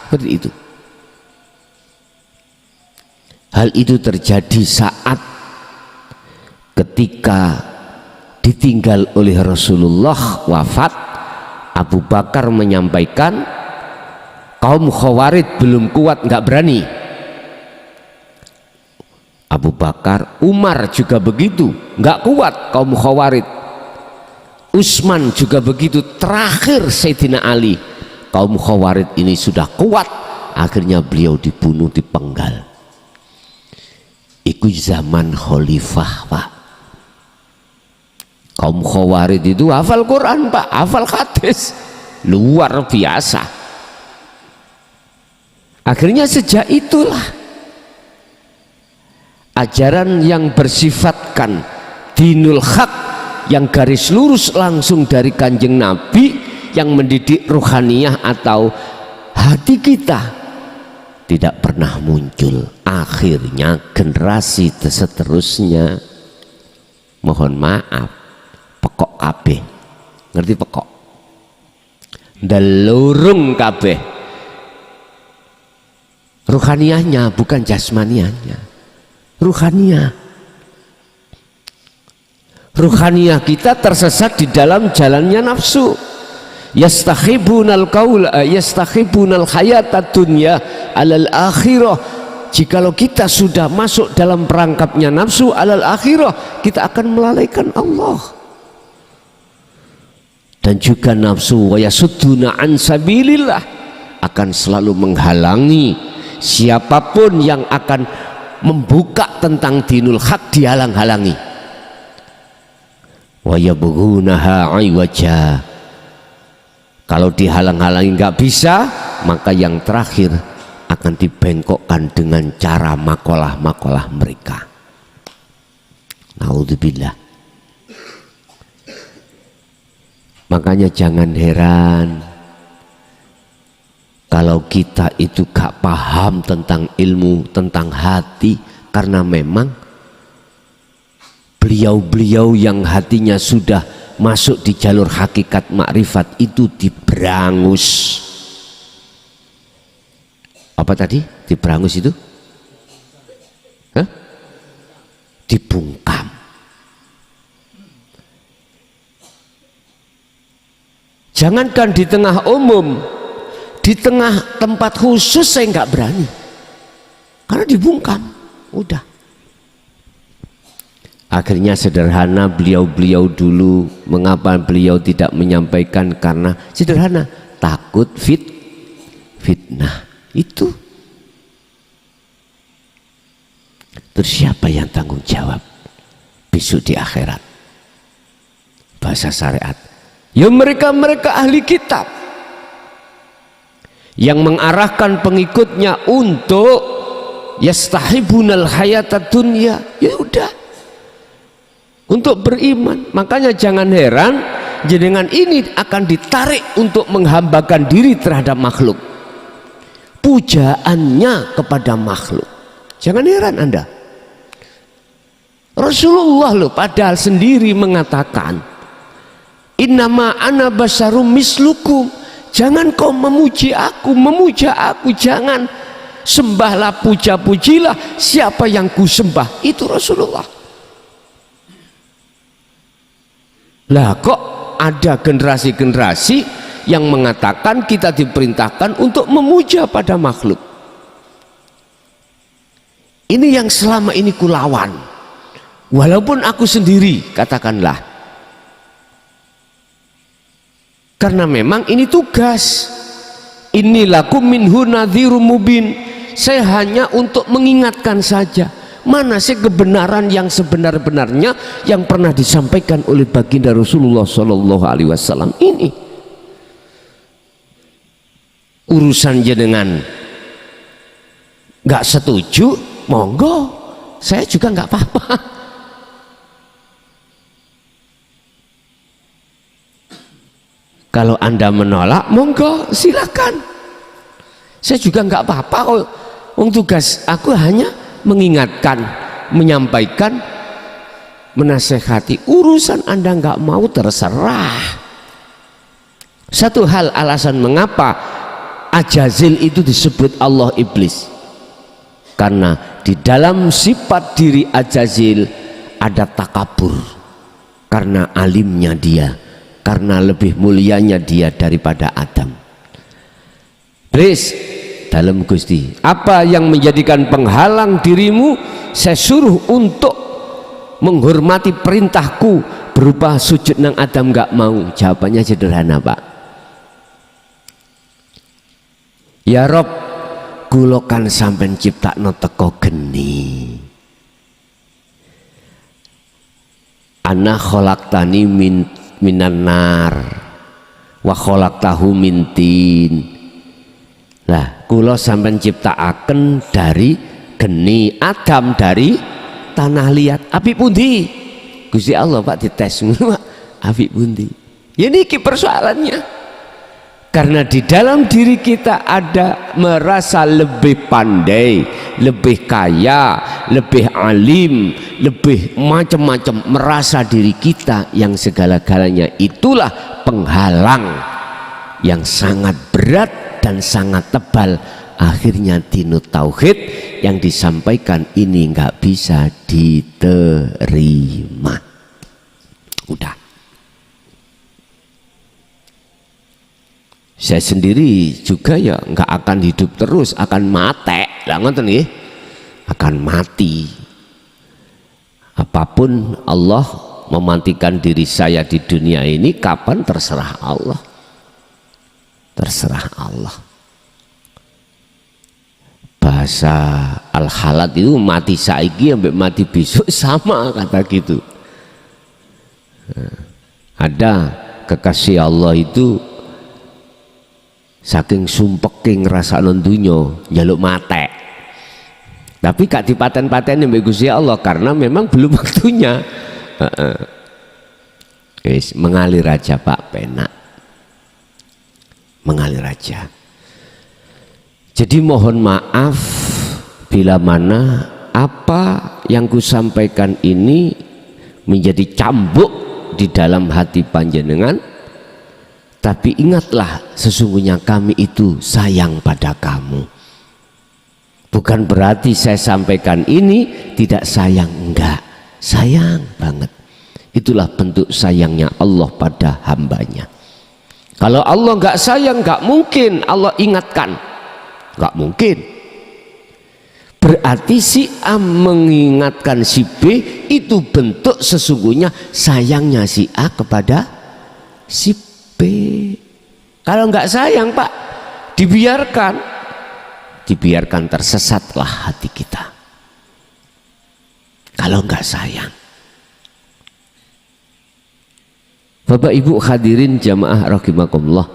Seperti itu. Hal itu terjadi saat ketika ditinggal oleh Rasulullah wafat. Abu Bakar menyampaikan kaum Khawarij belum kuat, nggak berani. Abu Bakar, Umar juga begitu, nggak kuat kaum Khawarij. Utsman juga begitu. Terakhir Sayyidina Ali, kaum Khawarij ini sudah kuat, akhirnya beliau dibunuh, dipenggal. Itu zaman khalifah, Pak. Kaum Khawarij itu hafal Quran, Pak, hafal hadis, luar biasa. Akhirnya sejak itulah ajaran yang bersifatkan dinul haq, yang garis lurus langsung dari Kanjeng Nabi, yang mendidik ruhaniyah atau hati kita, tidak pernah muncul. Akhirnya generasi seterusnya, mohon maaf, pekok kabeh. Ngerti pekok? Dalurung kabeh. Ruhaniyahnya bukan jasmaniahnya. Ruhaniyah kita tersesat di dalam jalannya nafsu. Yastakhibunal qaul yastakhibunal hayatad dunya alal akhirah. Jikalau kita sudah masuk dalam perangkapnya nafsu alal akhirah, kita akan melalaikan Allah. Dan juga nafsu wa yasudduna an sabilillah, akan selalu menghalangi siapapun yang akan membuka tentang dinul haq, dihalang-halangi. Wa yabghunaha iwaja, kalau dihalang-halangi nggak bisa, maka yang terakhir akan dibengkokkan dengan cara makalah-makalah mereka. Naudzubillah. Makanya jangan heran kalau kita itu gak paham tentang ilmu, tentang hati, karena memang beliau-beliau yang hatinya sudah masuk di jalur hakikat makrifat itu diberangus. Apa tadi? Diberangus itu? Hah? Dibungkam. Jangankan di tengah umum, di tengah tempat khusus saya nggak berani, karena dibungkam. Udah. Akhirnya sederhana, beliau-beliau dulu, mengapa beliau tidak menyampaikan? Karena sederhana, takut fitnah. Itu. Terus siapa yang tanggung jawab besok di akhirat? Bahasa syariat, ya mereka-mereka ahli kitab yang mengarahkan pengikutnya untuk yastahibunal hayatad dunya, ya udah, untuk beriman. Makanya jangan heran jenengan ini akan ditarik untuk menghambakan diri terhadap makhluk, pujaannya kepada makhluk. Jangan heran Anda. Rasulullah loh padahal sendiri mengatakan, innama ana basyarum mislukum, jangan kau memuji aku, memuja aku, jangan sembahlah, puja-pujilah siapa yang ku sembah. Itu Rasulullah. Lah kok ada generasi-generasi yang mengatakan kita diperintahkan untuk memuja pada makhluk. Ini yang selama ini kulawan. Walaupun aku sendiri, katakanlah, karena memang ini tugas. Inilakum minhu nadhirum mubin. Saya hanya untuk mengingatkan saja. Mana sih kebenaran yang sebenar-benarnya yang pernah disampaikan oleh baginda Rasulullah Shallallahu Alaihi Wasallam ini. Urusan jenengan nggak setuju, monggo, saya juga nggak apa-apa. Kalau Anda menolak, monggo, silakan. Saya juga nggak apa-apa kok. Tugas aku hanya mengingatkan, menyampaikan, menasehati. Urusan Anda nggak mau, terserah. Satu hal alasan mengapa Ajazil itu disebut Allah iblis, karena di dalam sifat diri Ajazil ada takabur, karena alimnya dia, karena lebih mulianya dia daripada Adam. Iblis, dalam Gusti, apa yang menjadikan penghalang dirimu? Saya suruh untuk menghormati perintahku berupa sujud nang Adam, nggak mau. Jawabannya sederhana Pak. Ya Rob, kula kan sampean ciptakno teko geni. Ana khalaqtani minan nar wa khalaqtahu min tin. Lah kula sampean ciptakaken dari geni, Adam dari tanah liat. Apik pundi? Gusti Allah Pak dites ngono Pak. Apik pundi? Ya niki persoalannya. Karena di dalam diri kita ada merasa lebih pandai, lebih kaya, lebih alim, lebih macam-macam, merasa diri kita yang segala-galanya. Itulah penghalang yang sangat berat dan sangat tebal. Akhirnya dinut tauhid yang disampaikan ini nggak bisa diterima. Udah. Saya sendiri juga ya nggak akan hidup terus, akan mati. Lah ngoten nggih, akan mati. Apapun Allah mematikan diri saya di dunia ini kapan, terserah Allah. Terserah Allah. Bahasa Al-Halat itu mati saiki sampai mati besok sama kata gitu. Nah, ada kekasih Allah itu saking sumpeke ngrasakno donya njaluk mate, tapi gak dipaten-pateni mbek Gusti Allah karena memang belum waktunya. Wis mengalir aja Pak, penak mengalir aja. Jadi mohon maaf bila mana apa yang kusampaikan ini menjadi cambuk di dalam hati panjenengan. Tapi ingatlah, sesungguhnya kami itu sayang pada kamu. Bukan berarti saya sampaikan ini tidak sayang, enggak, sayang banget. Itulah bentuk sayangnya Allah pada hambanya. Kalau Allah enggak sayang, enggak mungkin Allah ingatkan, enggak mungkin. Berarti si A mengingatkan si B, itu bentuk sesungguhnya sayangnya si A kepada si B. Kalau nggak sayang Pak, dibiarkan tersesatlah hati kita. Kalau nggak sayang. Bapak Ibu hadirin jamaah rahimakumullah,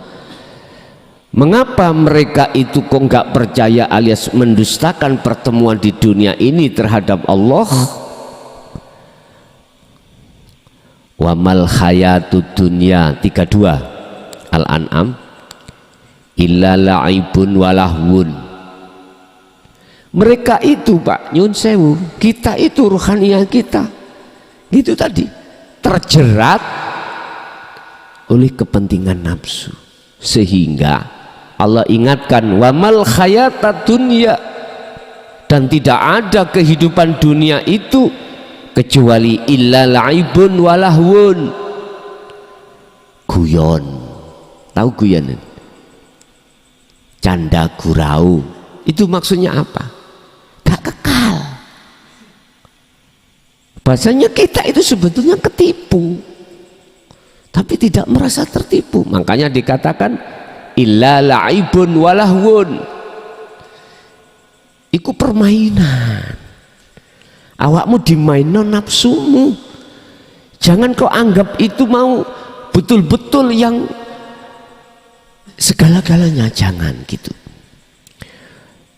Mengapa mereka itu kok nggak percaya alias mendustakan pertemuan di dunia ini terhadap Allah? Wa mal hayatud dunya 32 Al-An'am illa la'ibun walahwun. Mereka itu Pak nyun sewu, kita itu rohaniah kita gitu tadi terjerat oleh kepentingan nafsu, sehingga Allah ingatkan wamal hayatad dunya, dan tidak ada kehidupan dunia itu kecuali illa la'ibun walahwun, guyon. Tahu guyon? Canda gurau. Itu maksudnya apa? Gak kekal. Bahasanya kita itu sebetulnya ketipu, tapi tidak merasa tertipu. Makanya dikatakan illa la'ibun walahwun. Iku permainan. Awakmu dimainon nafsumu. Jangan kau anggap itu mau betul-betul yang segala-galanya, jangan gitu.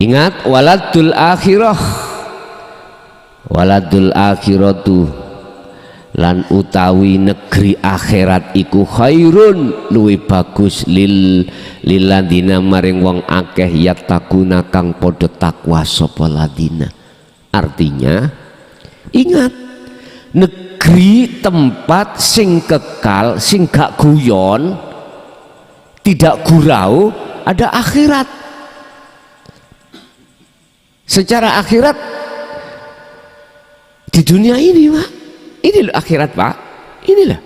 Ingat waladul akhirah, waladul akhiratu lan utawi negeri akhirat iku khairun luwih bagus lilladina maring wong akeh yattaquna kang padha takwa sapa ladina. Artinya ingat, negeri tempat sing kekal, sing gak guyon, tidak gurau, ada akhirat. Secara akhirat di dunia ini Pak, ini loh akhirat Pak, inilah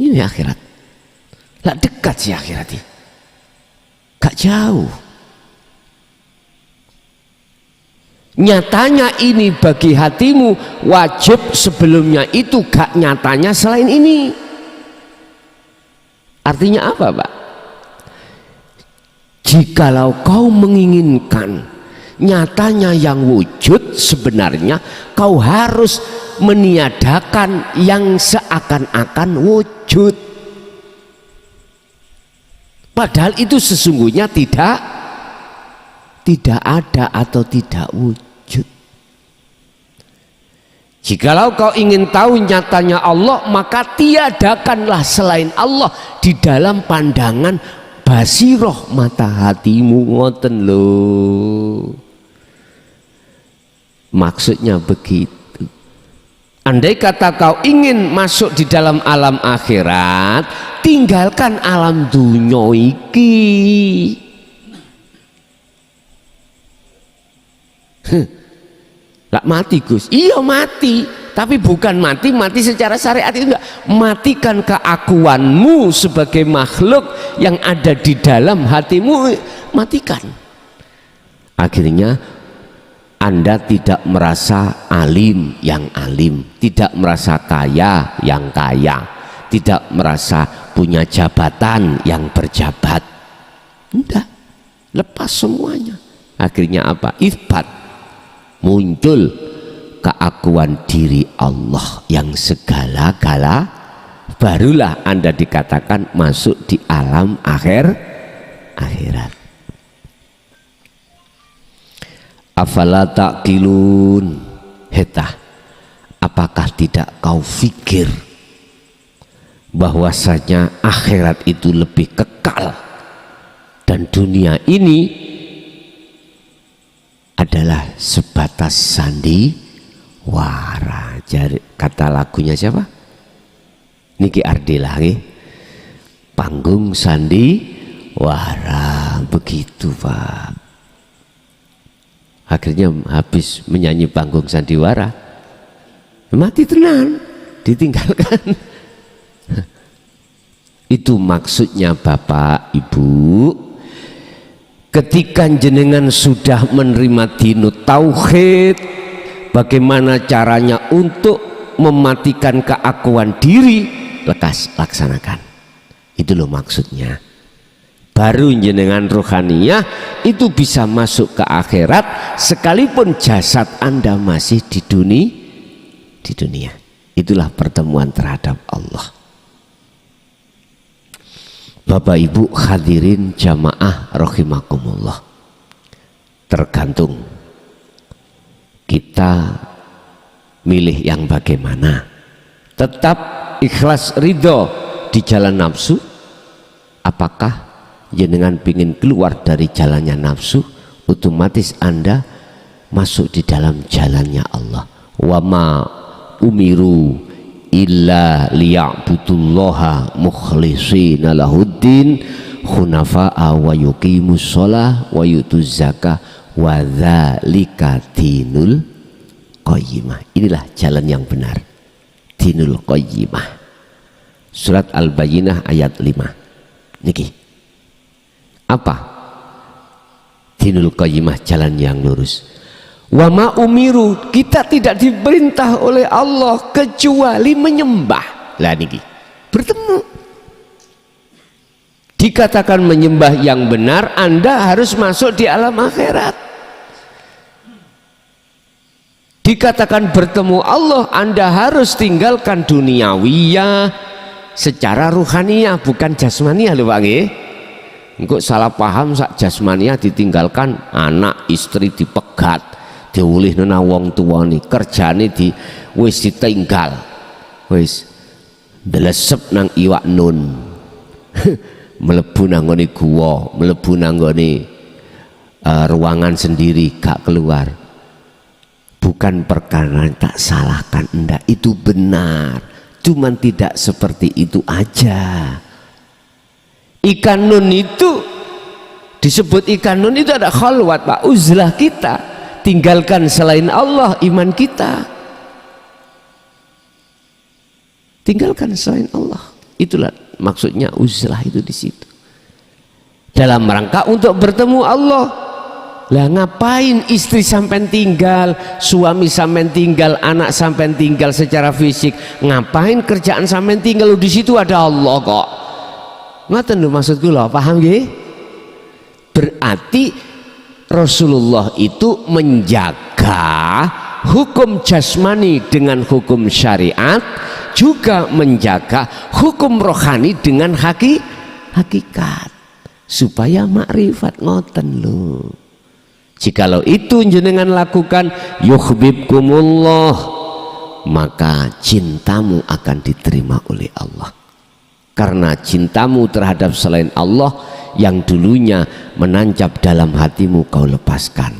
ini akhirat. Lah dekat sih akhiratnya, gak jauh. Nyatanya ini bagi hatimu wajib, sebelumnya itu gak nyatanya selain ini. Artinya apa Pak? Jikalau kau menginginkan nyatanya yang wujud, sebenarnya kau harus meniadakan yang seakan-akan wujud, padahal itu sesungguhnya tidak ada atau tidak wujud. Jikalau kau ingin tahu nyatanya Allah, maka tiadakanlah selain Allah di dalam pandangan basiroh mata hatimu. Ngoten loh, maksudnya begitu. Andai kata kau ingin masuk di dalam alam akhirat, tinggalkan alam dunya iki. Lah mati Gus, iya mati, tapi bukan mati secara syariat itu enggak. Matikan keakuanmu sebagai makhluk yang ada di dalam hatimu, matikan. Akhirnya Anda tidak merasa alim yang alim, tidak merasa kaya yang kaya, tidak merasa punya jabatan yang berjabat. Enggak, lepas semuanya. Akhirnya apa? Itsbat, muncul keakuan diri Allah yang segala-gala, barulah Anda dikatakan masuk di alam akhirat. Afala taqilun, hetah, apakah tidak kau fikir bahwasanya akhirat itu lebih kekal dan dunia ini adalah sebatas sandiwara. Kata lagunya siapa? Niki Ardila, panggung sandiwara, begitu Pak. Akhirnya habis menyanyi panggung sandiwara, mati tenan, ditinggalkan. Itu maksudnya Bapak Ibu. Ketika jenengan sudah menerima dinut tauhid, bagaimana caranya untuk mematikan keakuan diri, lekas laksanakan. Itu loh maksudnya. Baru jenengan rohaniyah itu bisa masuk ke akhirat sekalipun jasad Anda masih di dunia. Itulah pertemuan terhadap Allah. Bapak Ibu hadirin jamaah rahimakumullah, tergantung kita milih yang bagaimana. Tetap ikhlas ridho di jalan nafsu, apakah jenengan pingin keluar dari jalannya nafsu, otomatis Anda masuk di dalam jalannya Allah. Wa ma umiru illa liya'budullaha mukhlishina lahuddin hunafa'a wa yuqimus shalah wa yutuz zakah wa dzalika dinul qayyimah. Inilah jalan yang benar, dinul qayyimah. Surat Al-Bayyinah ayat 5 niki. Apa dinul qayyimah? Jalan yang lurus. Wa ma umiru, kita tidak diperintah oleh Allah kecuali menyembah. Lah niki bertemu, dikatakan menyembah yang benar, Anda harus masuk di alam akhirat. Dikatakan bertemu Allah, Anda harus tinggalkan duniawiyah secara ruhaniyah, bukan jasmaniyah lho Pak nggih. Engko salah paham sak jasmaniyah ditinggalkan, anak istri dipegat, diulih nang wong tuane, kerjane wis ditinggal, wis delesep nang iwak nun mlebu nang ngene guwa, mlebu nang ngene ruangan sendiri gak keluar. Bukan perkara tak salahkan Anda, itu benar, cuman tidak seperti itu aja. Ikan nun itu disebut ikan nun, itu ada khalwat Pak, uzlah kita, tinggalkan selain Allah iman kita, tinggalkan selain Allah. Itulah maksudnya uzlah itu di situ, dalam rangka untuk bertemu Allah. Lah ngapain istri sampai tinggal, suami sampai tinggal, anak sampai tinggal secara fisik, ngapain kerjaan sampai tinggal? Di situ ada Allah kok. Ngoten lho maksudku lho, paham nggih? Berarti Rasulullah itu menjaga hukum jasmani dengan hukum syariat, juga menjaga hukum rohani dengan hakikat, supaya makrifat. Ngoten lho. Jikalau itu jenengan lakukan, yuhibbukumullah, maka cintamu akan diterima oleh Allah. Karena cintamu terhadap selain Allah yang dulunya menancap dalam hatimu, kau lepaskan.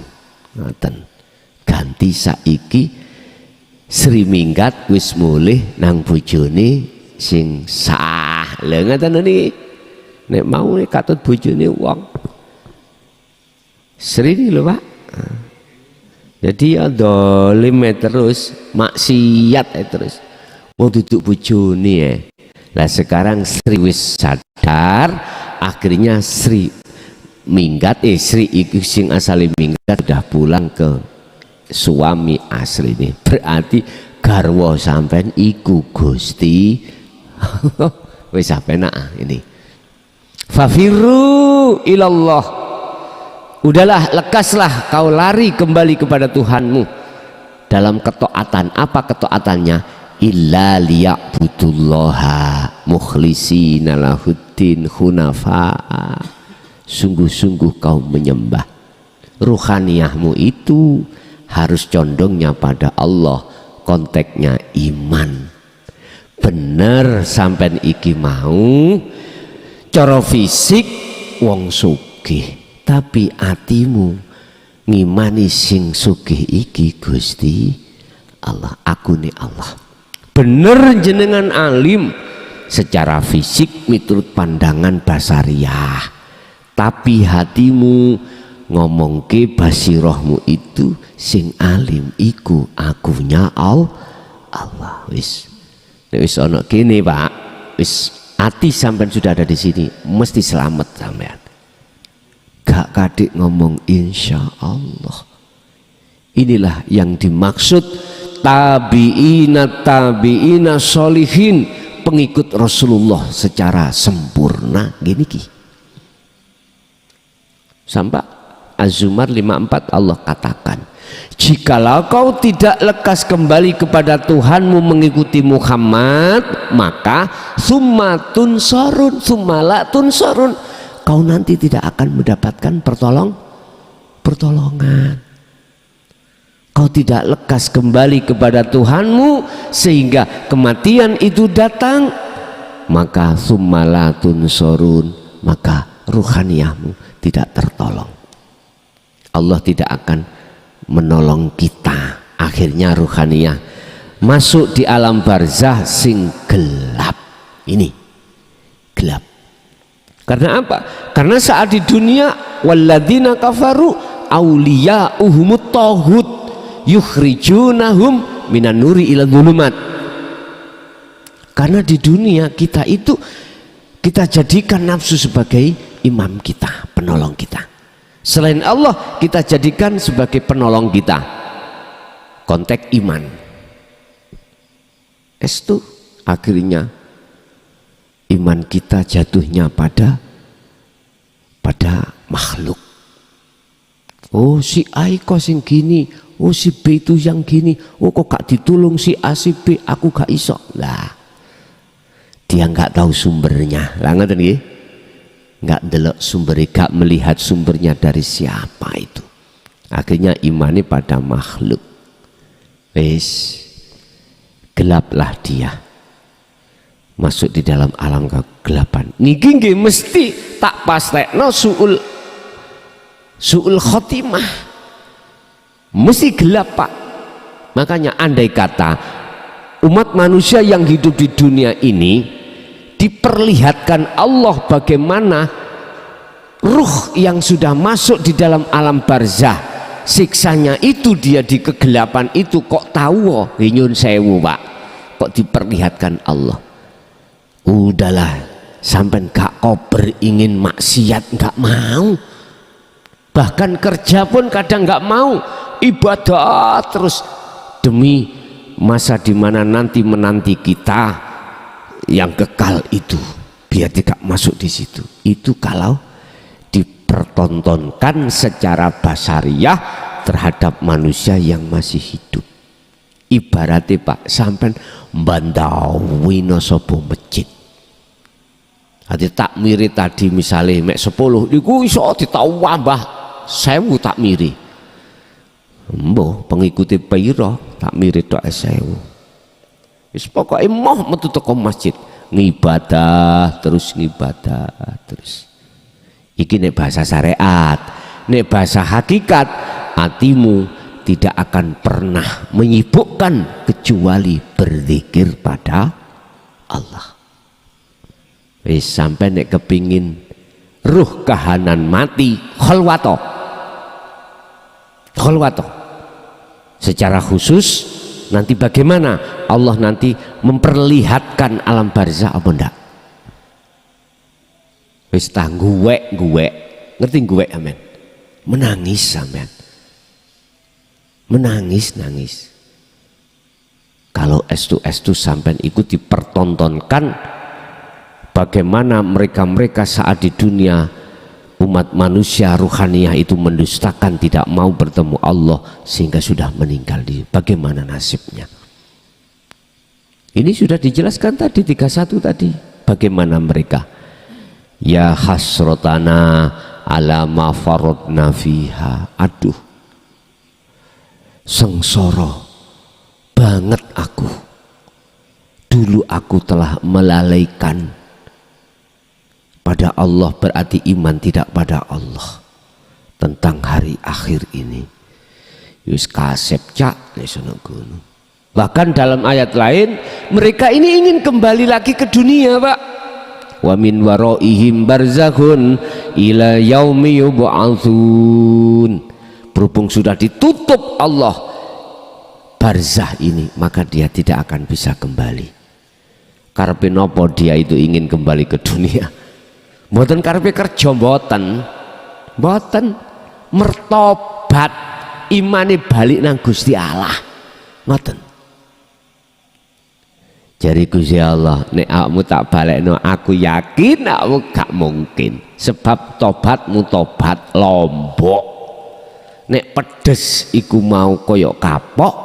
Ngoten. Ganti saiki Sri minggat wis mulih nang bojone sing sah. Lha ngoten niki. Nek mau katut bojone wong Sri ini lho Pak. Jadi ya dolim terus, maksiat terus. Mau duduk bojone Lah sekarang Sri wis sadar, akhirnya Sri minggat, Sri iku sing asale minggat sudah pulang ke suami asli ini. Berarti garwa sampean iku Gusti. Wis sampean ini. Fafiru ilallah. Udahlah, lekaslah kau lari kembali kepada Tuhanmu dalam ketaatan. Apa ketaatannya? Illa liya'budullaha mukhlishina lahuddin hunafa'a. Sungguh-sungguh kau menyembah. Ruhaniyahmu itu harus condongnya pada Allah, konteksnya iman. Bener sampean iki mau cara fisik wong sugih, tapi atimu ngimani sing sugih iki Gusti Allah, akune Allah. Bener jenengan alim secara fisik miturut pandangan basariah, tapi hatimu ngomongke basirohmu itu sing alim iku akunya Allah. Wis ana kene Pak, wis hati sampean sudah ada di sini, mesti selamat sampean. Gak kadik ngomong insya Allah. Inilah yang dimaksud tabiina solihin, pengikut Rasulullah secara sempurna. Gini ki sampai Az-Zumar 54 Allah katakan, jikalau kau tidak lekas kembali kepada Tuhanmu mengikuti Muhammad, maka summatun sorun summalatun sorun, kau nanti tidak akan mendapatkan pertolongan. Kau tidak lekas kembali kepada Tuhanmu sehingga kematian itu datang, maka summalatun sorun, maka ruhaniyahmu tidak tertolong. Allah tidak akan menolong kita. Akhirnya ruhaniyah masuk di alam barzah sing gelap. Ini gelap. Karena apa? Karena saat di dunia walladzina kafaru auliya'uhumut taghut yukhrijunahum minan nuri ila dhulumat. Karena di dunia kita itu kita jadikan nafsu sebagai imam kita, penolong kita. Selain Allah kita jadikan sebagai penolong kita. Konteks iman. Itu akhirnya iman kita jatuhnya pada makhluk. Oh si A kok sing gini, oh si B itu yang gini, oh kok gak ditulung si A si B, aku gak iso. Lah dia nggak tahu sumbernya. Lah ngoten nggih. Nggak delok sumbernya, gak melihat sumbernya dari siapa itu. Akhirnya imannya pada makhluk. Wis gelaplah dia, masuk di dalam alam kegelapan. Niki nggih mesti tak pastekno suul khotimah, mesti gelap Pak. Makanya andai kata umat manusia yang hidup di dunia ini diperlihatkan Allah bagaimana ruh yang sudah masuk di dalam alam barzah, siksanya itu dia di kegelapan itu, kok tahu nyun sewu Pak, kok diperlihatkan Allah. Udahlah sampai gak kober ingin maksiat, gak mau, bahkan kerja pun kadang gak mau, ibadah terus demi masa dimana nanti menanti kita yang kekal itu, biar tidak masuk di situ. Itu kalau dipertontonkan secara basariah terhadap manusia yang masih hidup. Ibaratnya Pak, sampai mbandawi sopo masjid. Hati takmiri tadi misalnya mek 10, iku iso ditambah 1000 takmiri. Mbah pengikuti piro takmiri tok 1000. Wis pokoke moh metu teko masjid, ngibadah terus. Iki nek bahasa syariat, nek bahasa hakikat, hatimu tidak akan pernah menyibukkan kecuali berzikir pada Allah. Wis sampai nek kepingin ruh kahanan mati kholwato secara khusus. Nanti bagaimana Allah nanti memperlihatkan alam barzah apa ndak? Wis tah guwek, ngerti guwek amen? Menangis amen. Menangis. Kalau estu sampai ikut dipertontonkan bagaimana mereka saat di dunia umat manusia ruhaniyah itu mendustakan, tidak mau bertemu Allah sehingga sudah meninggal di bagaimana nasibnya. Ini sudah dijelaskan tadi 31 tadi bagaimana mereka. Ya hasrotana ala ma farodna fiha. Aduh sengsara banget aku, dulu aku telah melalaikan pada Allah, berarti iman tidak pada Allah tentang hari akhir ini. Yus kasep cak lesono gunung. Bahkan dalam ayat lain mereka ini ingin kembali lagi ke dunia Pak. Wa min waraihim barzakhun ila yaumi yub'atsun. Berhubung sudah ditutup Allah barzah ini, maka dia tidak akan bisa kembali. Karepe nopo dia itu ingin kembali ke dunia? Mboten karepe kerja, mboten mertobat, imane balik nang Gusti Allah, ngoten. Jari Gusti Allah, nek awakmu tak balekno, aku yakin awakmu gak mungkin, sebab tobatmu tobat lombok. nek pedes iku mau koyok kapok,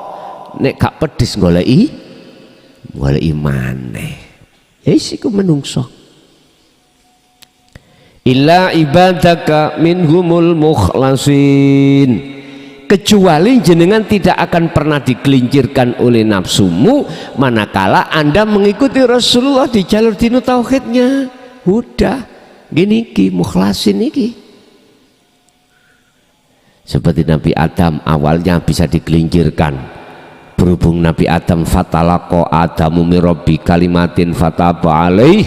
nek gak pedes goleki maneh. Ya iku menungso. Illa ibadaka minhumul mukhlasin, kecuali jenengan tidak akan pernah digelincirkan oleh nafsumu manakala Anda mengikuti Rasulullah di jalur dinu tauhidnya. Udah gini ki mukhlasin iki. Seperti Nabi Adam awalnya bisa digelincirkan, berhubung Nabi Adam fatalaqo Adamu mirabbi kalimatin fataba alaih,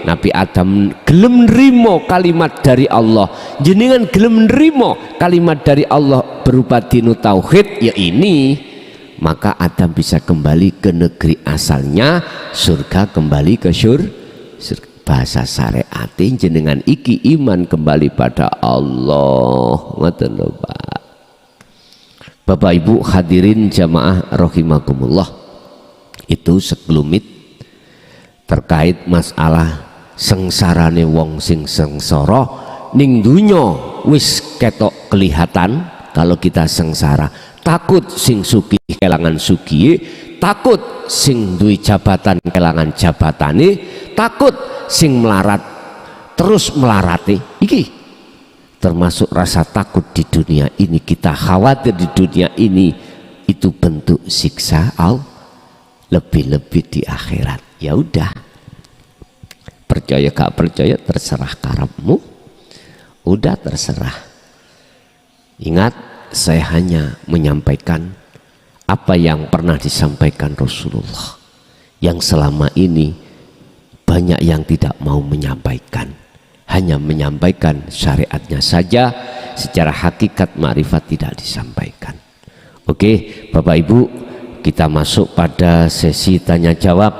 Nabi Adam gelem nrimo kalimat dari Allah, jenengan gelem nrimo kalimat dari Allah berupa dinu tauhid ya ini, maka Adam bisa kembali ke negeri asalnya, surga kembali ke surga. Bahasa syariat jenengan iki iman kembali pada Allah. Ngoten lho Pak. Bapak Ibu hadirin jamaah rahimakumullah, itu sekelumit terkait masalah sengsarane wong sing sengsara ning dunya wis ketok kelihatan kalau kita sengsara. Takut sing sugih kelangan sugihe, takut sing duwe jabatan kelangan jabatane, takut sing melarat terus melarati. Iki termasuk rasa takut di dunia ini, kita khawatir di dunia ini, itu bentuk siksa Allah, lebih-lebih di akhirat. Ya udah, percaya gak percaya terserah karepmu, udah terserah. Ingat, saya hanya menyampaikan apa yang pernah disampaikan Rasulullah, yang selama ini banyak yang tidak mau menyampaikan, hanya menyampaikan syariatnya saja, secara hakikat ma'rifat tidak disampaikan. Oke Bapak Ibu, kita masuk pada sesi tanya jawab.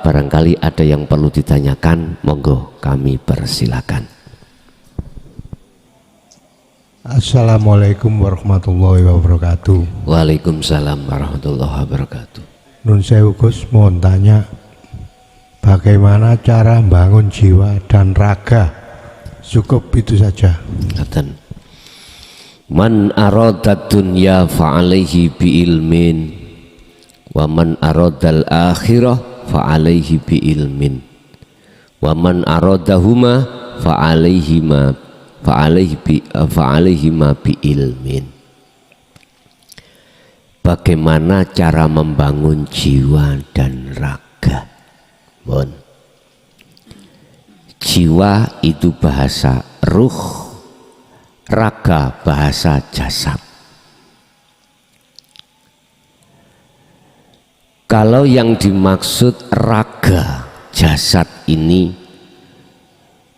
Barangkali ada yang perlu ditanyakan, monggo kami persilakan. Assalamualaikum warahmatullahi wabarakatuh. Waalaikumsalam warahmatullahi wabarakatuh. Nun sewu Gus, mohon tanya, bagaimana cara membangun jiwa dan raga? Cukup itu saja. Man arada dunya fa'alaihi bi ilmin, wa man aradal akhirah fa'alaihi bi ilmin, wa man aradahuma fa'alaihi ma bi ilmin. Bagaimana cara membangun jiwa dan raga? Bon. Jiwa itu bahasa ruh, raga bahasa jasad. Kalau yang dimaksud raga jasad ini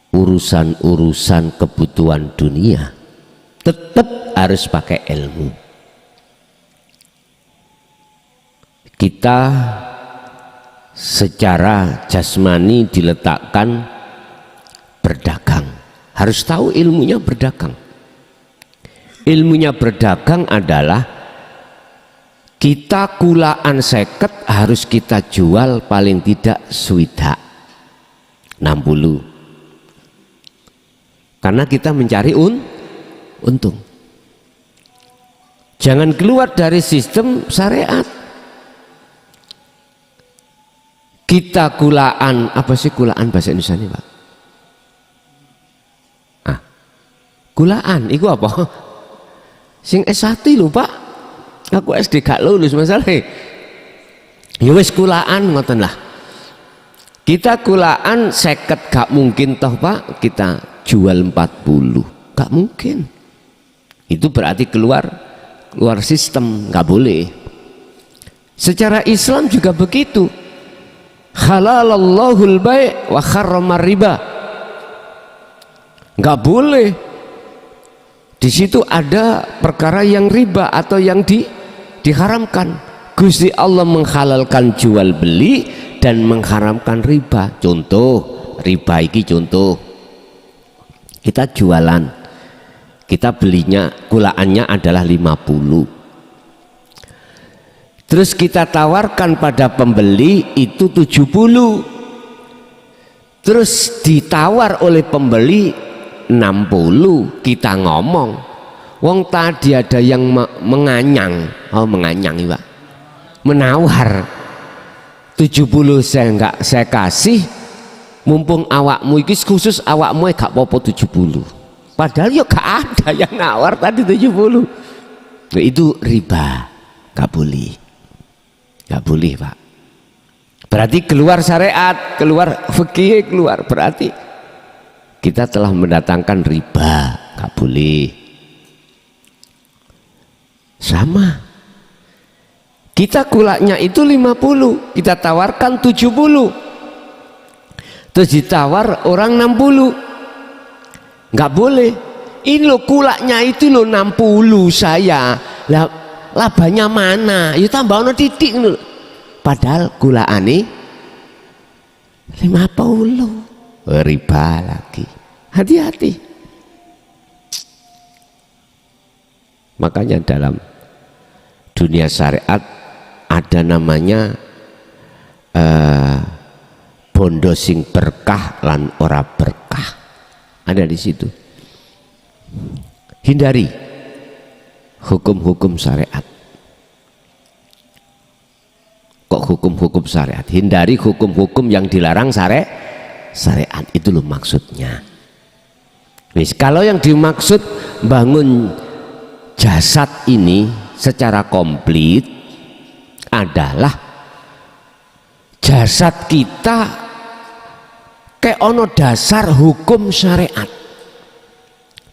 urusan-urusan kebutuhan dunia, tetap harus pakai ilmu. Kita secara jasmani diletakkan berdagang, harus tahu ilmunya berdagang. Ilmunya berdagang adalah kita kulaan seket harus kita jual paling tidak swidak 60, karena kita mencari untung. Jangan keluar dari sistem syariat. Kita kulaan, apa sih kulaan bahasa Indonesia ini Pak? Kulaan, itu apa? Sing S1 lho Pak, aku SD gak lulus masalahnya. Ya wis kulaan ngoten lah. Kita kulaan 50 gak mungkin toh Pak, kita jual 40, gak mungkin. Itu berarti keluar sistem, gak boleh. Secara Islam juga begitu. Halalallahul bai' wa harramar riba. Enggak boleh. Di situ ada perkara yang riba atau yang diharamkan. Gusti Allah menghalalkan jual beli dan mengharamkan riba. Contoh, riba iki contoh. Kita jualan. Kita belinya kulaannya adalah 50. Terus kita tawarkan pada pembeli itu 70. Terus ditawar oleh pembeli 60. Kita ngomong, Wong tadi ada yang menganyang, menganyang Pak, menawar 70 saya kasih, mumpung awakmu iki khusus awakmu gak apa-apa 70. Padahal ya gak ada yang nawar tadi 70. Nah, itu riba, gak boleh, gak boleh Pak. Berarti keluar syariat, keluar fikih, keluar berarti kita telah mendatangkan riba, gak boleh. Sama, kita kulaknya itu 50, kita tawarkan 70, terus ditawar orang 60, nggak boleh. Ini lo kulaknya itu lo 60 saya, lah labanya mana? Ya tambah no titik lo. Padahal kulakane 50, riba lagi. Hati-hati. Makanya dalam dunia syariat ada namanya bondo sing berkah lan ora berkah, ada di situ. Hindari hukum-hukum syariat. Kok hukum-hukum syariat? Hindari hukum-hukum yang dilarang syariat, itu loh maksudnya. Wis, kalau yang dimaksud bangun jasad ini secara komplit adalah jasad kita kayak ono dasar hukum syariat.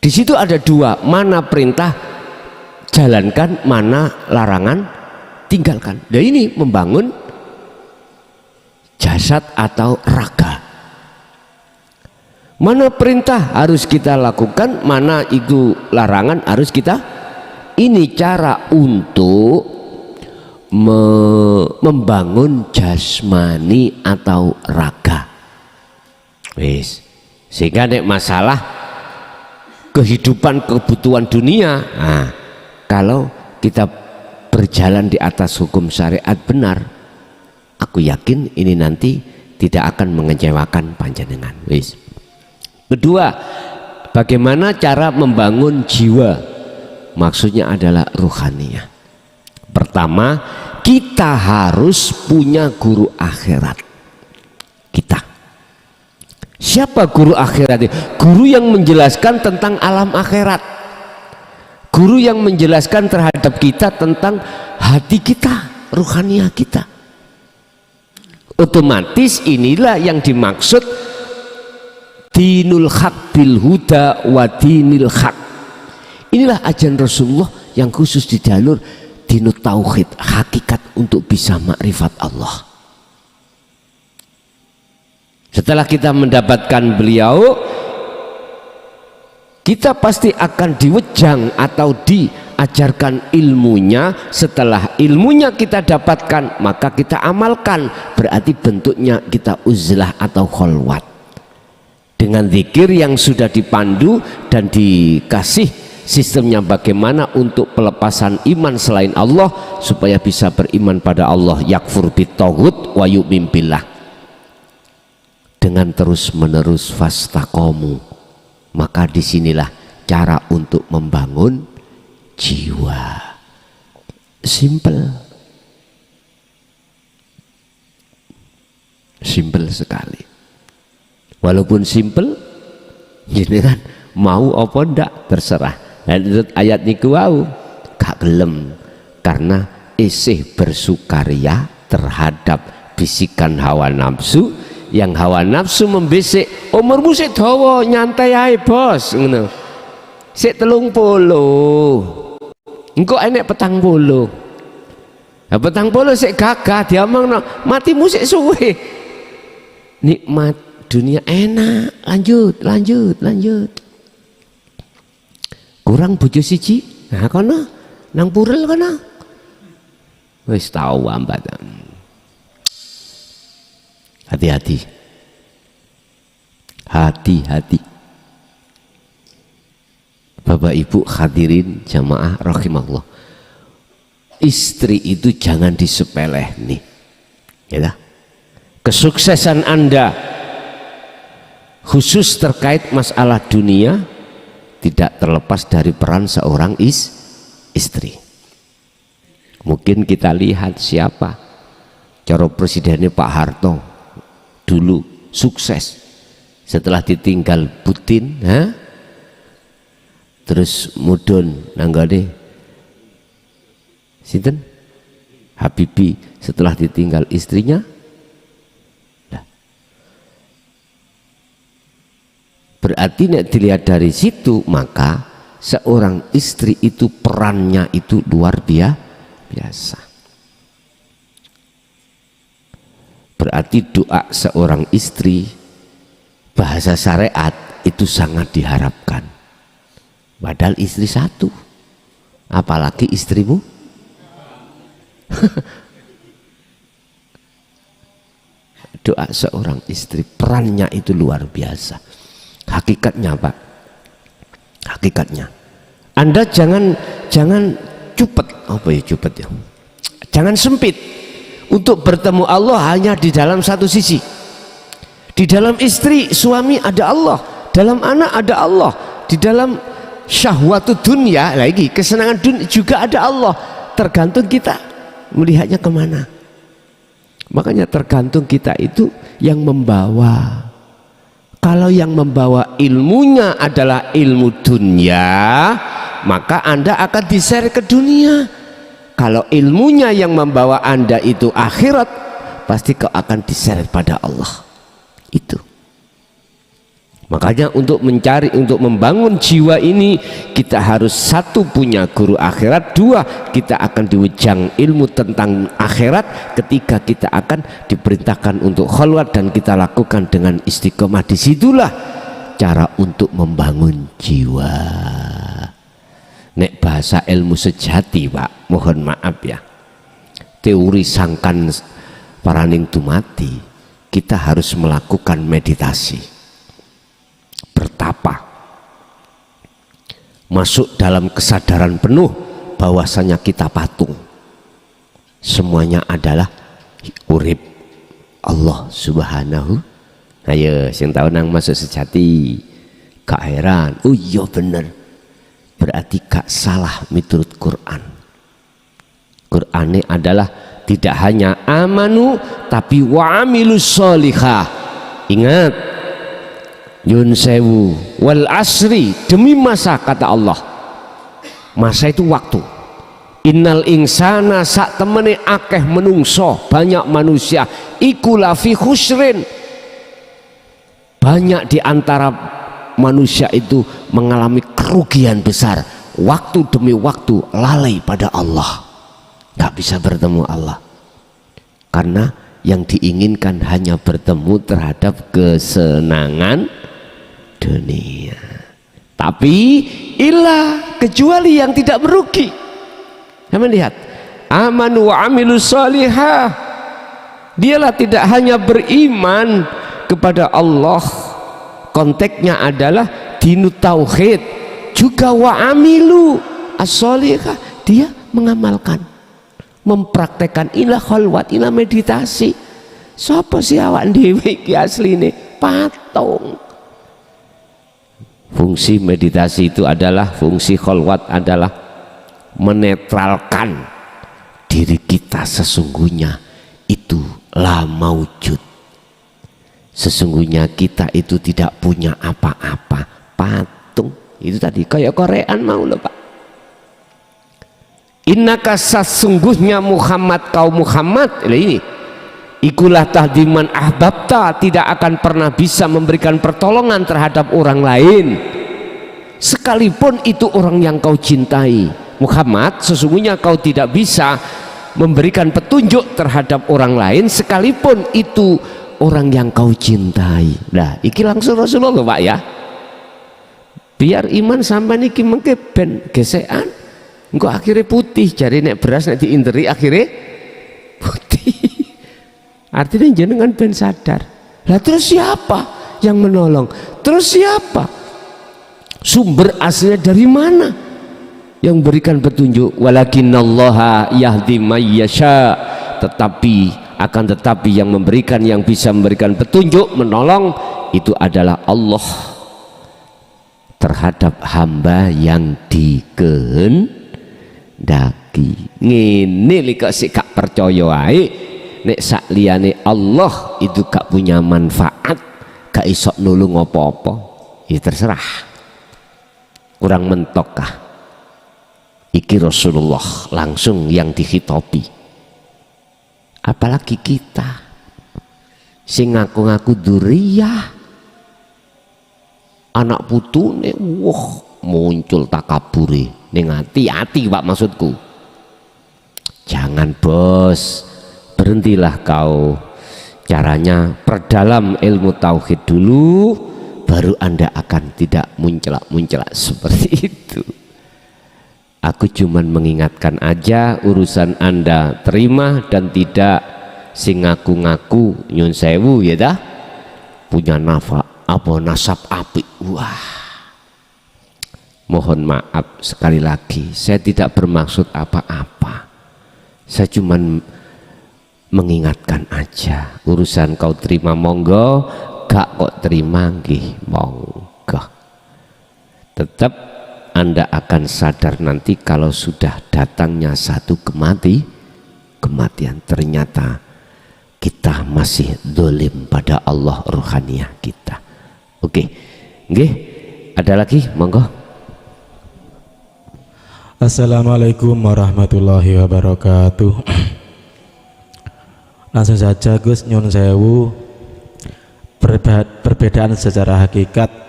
Di situ ada dua, mana perintah jalankan, mana larangan tinggalkan. Nah ini membangun jasad atau raga. Mana perintah harus kita lakukan, mana itu larangan harus kita. Ini cara untuk membangun jasmani atau raga. Wis, sehingga nek masalah kehidupan kebutuhan dunia, nah, kalau kita berjalan di atas hukum syariat benar, aku yakin ini nanti tidak akan mengecewakan panjenengan. Wis. Kedua, bagaimana cara membangun jiwa? Maksudnya adalah ruhaniyah. Pertama, kita harus punya guru akhirat. Kita. Siapa guru akhirat? Guru yang menjelaskan tentang alam akhirat. Guru yang menjelaskan terhadap kita tentang hati kita, ruhaniyah kita. Otomatis inilah yang dimaksud dinul haq bil huda wa dinil haq. Inilah ajaran Rasulullah yang khusus di jalur dinut tauhid, hakikat untuk bisa makrifat Allah. Setelah kita mendapatkan beliau, kita pasti akan diwejang atau diajarkan ilmunya. Setelah ilmunya kita dapatkan, maka kita amalkan. Berarti bentuknya kita uzlah atau kholwat dengan zikir yang sudah dipandu dan dikasih sistemnya bagaimana untuk pelepasan iman selain Allah supaya bisa beriman pada Allah, yakfur bitaghut wa yu'min billah, dengan terus menerus fastaqomu. Maka disinilah cara untuk membangun jiwa. Simple, simple sekali. Walaupun simple, gini kan, mau apa ndak terserah. Dan itu ayat niku wau gak gelem karena isih bersukaria terhadap bisikan hawa nafsu, yang hawa nafsu membisik umurmu sik dawa, nyantai ae bos, ngono. Sik 30. Engko enek 40. Lah 40 sik gagah diomongno, matimu sik suwe. Nikmat dunia enak, lanjut. Kurang bojo siji, nah kono nang purel kono. Wis tau ambat. Hati-hati. Hati-hati. Bapak Ibu hadirin jamaah rahimallah. Istri itu jangan disepelehni. Ya. Kesuksesan Anda khusus terkait masalah dunia tidak terlepas dari peran seorang istri. Mungkin kita lihat siapa cara presidennya Pak Harto dulu sukses setelah ditinggal Putin, terus mudun nanggane sinten Habibie setelah ditinggal istrinya. Berarti nek dilihat dari situ, maka seorang istri itu perannya itu luar biasa. Berarti doa seorang istri bahasa syariat itu sangat diharapkan. Padahal istri satu, apalagi istrimu. Doa seorang istri perannya itu luar biasa. Hakikatnya Pak, hakikatnya Anda jangan cupet, jangan sempit untuk bertemu Allah hanya di dalam satu sisi. Di dalam istri suami ada Allah, dalam anak ada Allah, di dalam syahwatu dunia lagi kesenangan dunia juga ada Allah. Tergantung kita melihatnya kemana. Makanya tergantung kita itu yang membawa. Kalau yang membawa ilmunya adalah ilmu dunia, maka Anda akan diseret ke dunia. Kalau ilmunya yang membawa Anda itu akhirat, pasti kau akan diseret pada Allah. Itu. Makanya untuk mencari, untuk membangun jiwa ini, kita harus satu punya guru akhirat, dua kita akan diwejang ilmu tentang akhirat, ketiga kita akan diperintahkan untuk khalwat dan kita lakukan dengan istiqomah. Disitulah cara untuk membangun jiwa. Nek bahasa ilmu sejati Pak, mohon maaf ya, teori sangkan paraning dumati, kita harus melakukan meditasi, bertapa, masuk dalam kesadaran penuh bahwasanya kita patung, semuanya adalah urip Allah Subhanahu. Ayo sing tahu nang masuk sejati gak heran, oh iya bener, berarti gak salah miturut Quran. Qur'ane adalah tidak hanya amanu tapi wa amilus sholihah. Ingat, Yun sewu wal asri, demi masa, kata Allah. Masa itu waktu. Innal insana sak temene akeh menungso, banyak manusia, iku lafi khusrin, banyak di antara manusia itu mengalami kerugian besar. Waktu demi waktu lalai pada Allah, gak bisa bertemu Allah, karena yang diinginkan hanya bertemu terhadap kesenangan dunia. Tapi ilah, kecuali yang tidak merugi. Kamu lihat, amanu wa amilus sholihah, dialah tidak hanya beriman kepada Allah, konteksnya adalah dinu tauhid, juga wa amilu as-sholihah, dia mengamalkan, mempraktekkan ilah khalwat, ilah meditasi. Sapa sih awak dhewe iki asline patung. Fungsi meditasi itu adalah, fungsi khalwat adalah menetralkan diri kita sesungguhnya itu la maujud. Sesungguhnya kita itu tidak punya apa-apa, patung. Itu tadi kayak Korean mau loh Pak. Innaka sesungguhnya Muhammad, kaum Muhammad ini, ikulah tahdiman ahbabta, tidak akan pernah bisa memberikan pertolongan terhadap orang lain sekalipun itu orang yang kau cintai. Muhammad, sesungguhnya kau tidak bisa memberikan petunjuk terhadap orang lain sekalipun itu orang yang kau cintai. Nah iki langsung Rasulullah Pak ya, biar iman sampai niki mengke ben gesekan, engko akhirnya putih, jadi nek beras nek diinteri akhirnya putih. Artinya jenengan ben sadar. Lah terus siapa yang menolong? Terus siapa? Sumber aslinya dari mana yang berikan petunjuk? Walakinallaha yahdi may yasha, tetapi yang memberikan, yang bisa memberikan petunjuk, menolong itu adalah Allah. terhadap hamba yang dikehendaki. Ngene lek sik gak percaya ae nek sak liyane Allah itu gak punya manfaat, gak iso nulung apa-apa, ya terserah. Kurang mentok kah? Iki Rasulullah langsung yang dikhitobi. Apalagi kita sing ngaku-ngaku duriyah, anak putune muncul takabure ning hati-hati Pak, maksudku. Jangan bos, berhentilah kau. Caranya perdalam ilmu tauhid dulu, baru Anda akan tidak munclak-munclak seperti itu. Aku cuman mengingatkan aja, urusan Anda terima dan tidak, sing ngaku-ngaku nyun sewu ya dah punya nasab apik. Wah, mohon maaf sekali lagi, saya tidak bermaksud apa-apa, saya cuman mengingatkan aja. Urusan kau terima monggo, gak kok terima nggih monggo. Tetap Anda akan sadar nanti kalau sudah datangnya satu kematian, ternyata kita masih dolim pada Allah ruhaniyah kita. Oke, nggih, ada lagi monggo. Assalamualaikum warahmatullahi wabarakatuh. Langsung saja Gus, nyun sewu, perbedaan secara hakikat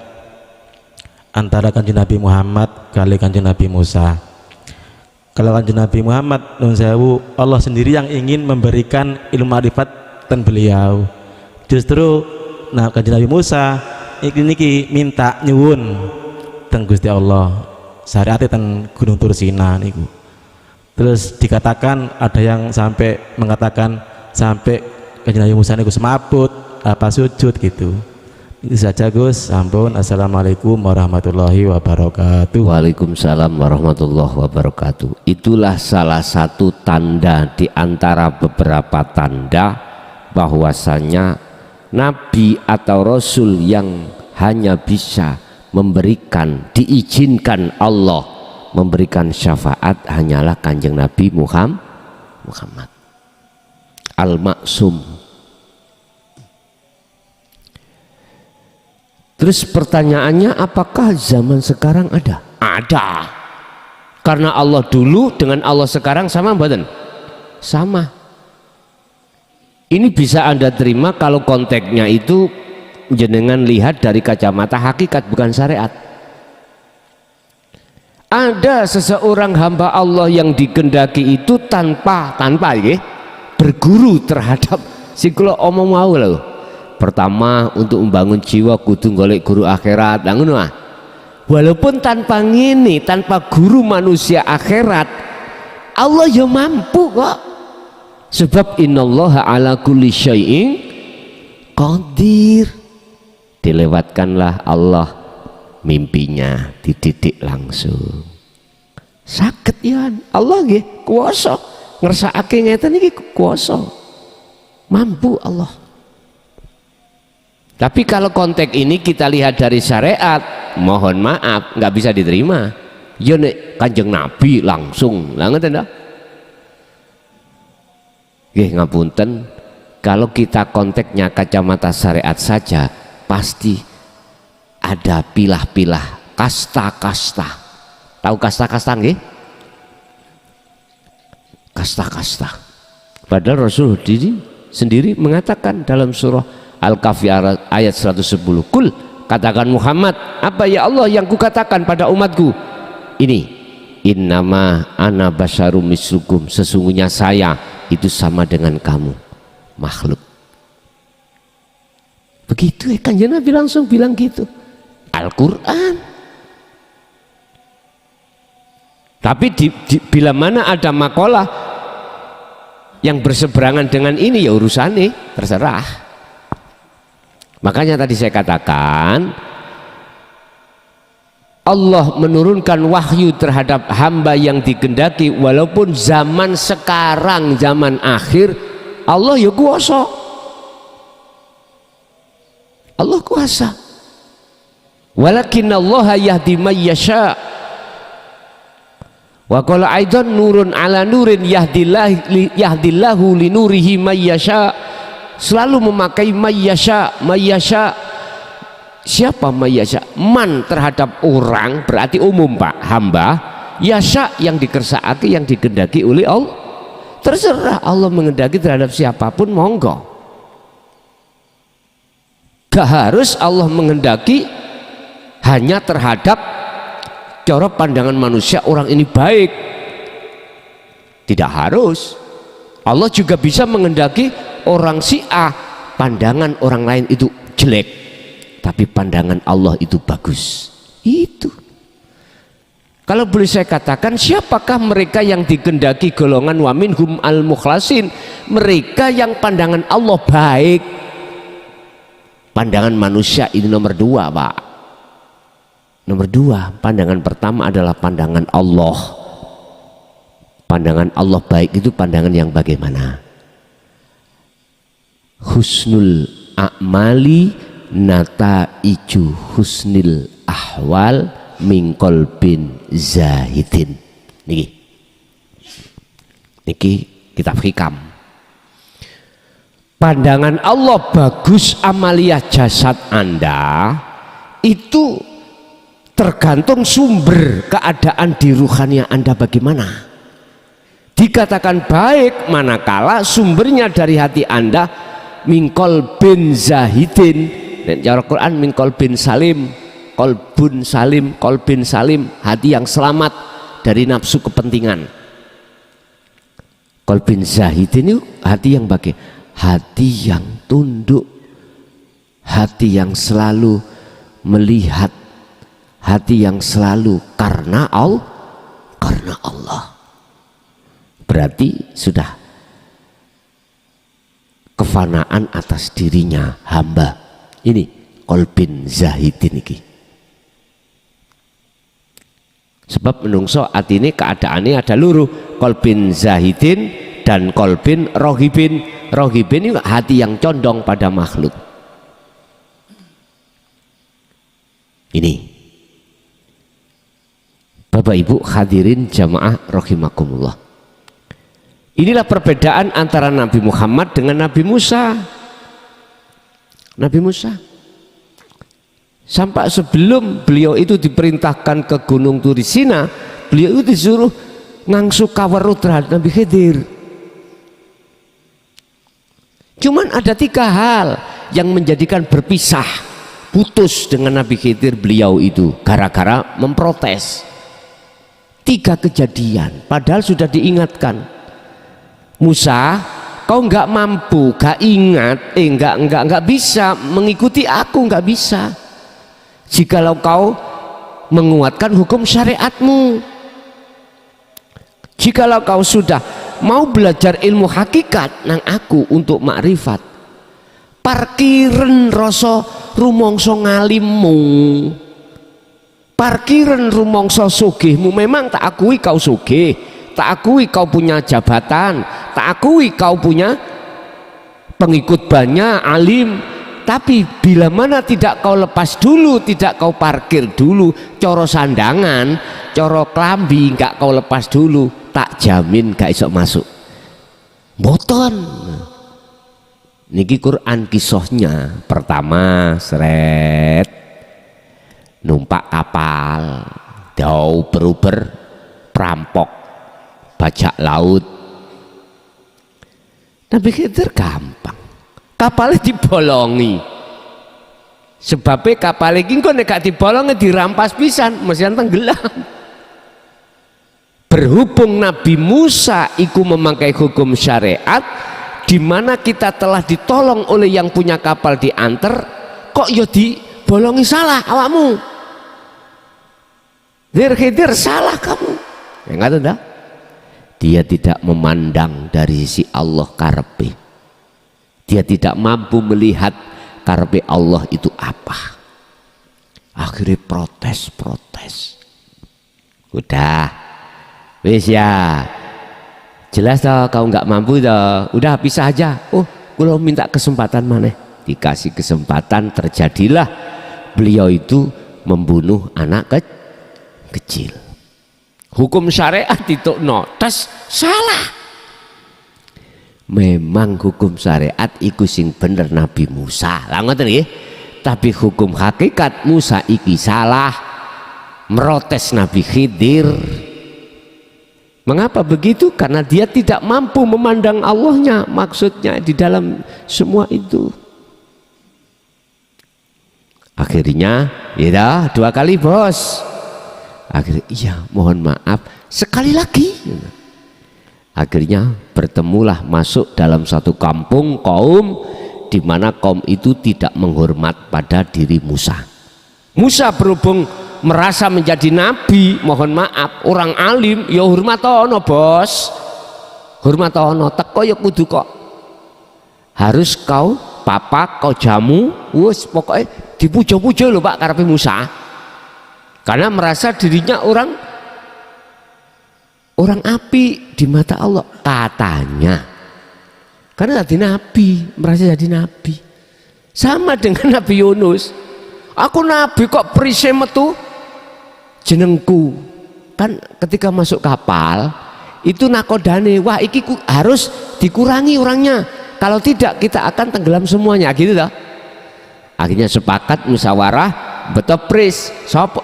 antara kanjeng Nabi Muhammad kali kanjeng Nabi Musa. Kalau kanjeng Nabi Muhammad nyun sewu, Allah sendiri yang ingin memberikan ilmu ma'rifat dan beliau. Justru kanjeng Nabi Musa niki minta nyuwun teng Gusti Allah, syariat teng Gunung Tursina niku. Terus dikatakan, ada yang sampai mengatakan sampai kanjeng Nabi Musa niku semaput apa sujud gitu. Itu saja Gus, ampun. Assalamualaikum warahmatullahi wabarakatuh. Waalaikumsalam warahmatullahi wabarakatuh. Itulah salah satu tanda di antara beberapa tanda bahwasanya Nabi atau Rasul yang hanya bisa memberikan, diizinkan Allah memberikan syafaat hanyalah kanjeng Nabi Muhammad Al-Maksum. Terus pertanyaannya, apakah zaman sekarang ada? Ada. Karena Allah dulu dengan Allah sekarang sama mboten? Sama. Ini bisa Anda terima kalau konteksnya itu jenengan lihat dari kacamata hakikat bukan syariat. Ada seseorang hamba Allah yang dikehendaki itu tanpa ya, berguru terhadap si kula omong mau lho. Pertama, untuk membangun jiwa kudu golek guru akhirat. Ngono ah. Walaupun tanpa ngene, tanpa guru manusia akhirat, Allah ya mampu kok. Sebab innallaha ala kulli syai'in qadir. Dilewatkanlah Allah mimpinya, dididik langsung. Saged ya Allah nggih kuwasa ngersakake ngeten iki kuwasa. Mampu Allah. Tapi kalau konteks ini kita lihat dari syariat, mohon maaf nggak bisa diterima. Ya nek kanjeng Nabi langsung, lah ngoten dah. Nggih ngapunten, kalau kita konteksnya kacamata syariat saja, pasti ada pilah-pilah, kasta-kasta. Tahu kasta-kasta nggih? Kasta-kasta. Padahal Rasul sendiri mengatakan dalam surah Al-Kahfi ayat 110, kul, katakan Muhammad, apa ya Allah yang kukatakan pada umatku ini, innama ana basyarum mislukum, sesungguhnya saya itu sama dengan kamu, makhluk. Begitu ya kanjeng Nabi langsung bilang gitu, Al-Quran. Tapi bila mana ada makalah yang berseberangan dengan ini, ya urusannya terserah. Makanya tadi saya katakan Allah menurunkan wahyu terhadap hamba yang dikehendaki, walaupun zaman sekarang, zaman akhir, Allah ya kuasa. Allah kuasa. Walakinallaha yahdi may yasha. Wa qala aidan nurun ala nurin yahdillahu li nurihi may yasha. Selalu memakai may yasha, may yasha. Siapa may yasha? Man terhadap orang berarti umum Pak, hamba. Yasha yang dikersakake, yang dikehendaki oleh Allah. Terserah Allah mengendaki terhadap siapapun, monggo. Gak harus Allah mengendaki hanya terhadap cara pandangan manusia orang ini baik. Tidak harus. Allah juga bisa mengendaki orang si A pandangan orang lain itu jelek, tapi pandangan Allah itu bagus. Itu. Kalau boleh saya katakan, siapakah mereka yang dikehendaki golongan wa minhum al-mukhlasin? Mereka yang pandangan Allah baik. Pandangan manusia ini nomor dua Pak. Nomor dua, pandangan pertama adalah pandangan Allah. Pandangan Allah baik itu pandangan yang bagaimana? Husnul a'mali nataiju husnil ahwal mingkol bin zahidin. Niki kitab hikam. Pandangan Allah bagus, amalia jasad Anda itu tergantung sumber keadaan di ruhania Anda bagaimana. Dikatakan baik manakala sumbernya dari hati Anda mingkol bin zahidin. Dan cara Quran mingkol bin salim, kolbun salim, kolbin salim, hati yang selamat dari nafsu kepentingan. Kolbin zahidin itu hati yang bagaimana? Hati yang tunduk, hati yang selalu melihat, hati yang selalu karena Allah. Berarti sudah kefanaan atas dirinya hamba. Ini kolbin zahidin ini. Sebab menungso atine keadaannya ada luru, kolbin zahidin dan kolbin rohibin. Rohibin itu hati yang condong pada makhluk. Ini Bapak Ibu hadirin jamaah rahimakumullah. Inilah perbedaan antara Nabi Muhammad dengan Nabi Musa. Nabi Musa sampai sebelum beliau itu diperintahkan ke Gunung Turisina, beliau itu disuruh ngangsu kaweru terhadap Nabi Khidir. Cuman ada 3 hal yang menjadikan berpisah, putus dengan Nabi Khidir beliau itu gara-gara memprotes. 3 kejadian, padahal sudah diingatkan. Musa, kau nggak mampu, nggak ingat, nggak bisa mengikuti aku, nggak bisa. Jikalau kau menguatkan hukum syariatmu, jikalau kau sudah mau belajar ilmu hakikat nang aku untuk makrifat, parkiran rasa rumongso ngalimmu, parkiran rumongso sugihmu. Memang tak akui kau sugih, tak akui kau punya jabatan, tak akui kau punya pengikut banyak, alim, tapi bila mana tidak kau lepas dulu, tidak kau parkir dulu, coro sandangan, coro klambi nggak kau lepas dulu, tak jamin gak iso masuk. Boten. Niki Quran kisahnya. Pertama seret numpak kapal, jauh beruber perampok bajak laut. Nabi Khidir gampang, kapalnya dibolongi. Sebabnya kapal ini kok nek dibolongi dirampas pisan, mesti tenggelam. Berhubung Nabi Musa iku memakai hukum syariat, di mana kita telah ditolong oleh yang punya kapal diantar, kok ya dibolongi salah awakmu. Khidir salah kamu. Ya enggak ada. Dia tidak memandang dari sisi Allah karepe. Dia tidak mampu melihat karepe Allah itu apa. Akhirnya protes. Udah. Wis ya, jelas toh kau nggak mampu toh, udah pisah aja. Oh, kalau minta kesempatan mana? Dikasih kesempatan, terjadilah beliau itu membunuh anak kecil. Hukum syariat ditukno tes salah. Memang hukum syariat iku sing bener Nabi Musa. Lah ngoten nggih. Tapi hukum hakikat Musa iki salah. Merotes Nabi Khidir. Mengapa begitu? Karena dia tidak mampu memandang Allahnya, maksudnya di dalam semua itu. Akhirnya, ya 2 kali bos. Akhirnya, iya mohon maaf sekali lagi. Akhirnya bertemulah masuk dalam satu kampung kaum di mana kaum itu tidak menghormat pada diri Musa. Musa berhubung merasa menjadi nabi, mohon maaf orang alim ya hormatono bos, hormatono teko ya kudu kok harus kau papa kau jamu wes pokoknya dipuja-puja loh Pak karepe Musa, karena merasa dirinya orang api di mata Allah katanya, karena jadi nabi, merasa jadi nabi. Sama dengan Nabi Yunus, aku nabi kok perise metu jenengku. Kan ketika masuk kapal itu nakodane, wah iki harus dikurangi orangnya, kalau tidak kita akan tenggelam semuanya gitu toh. Akhirnya sepakat musyawarah, betul pris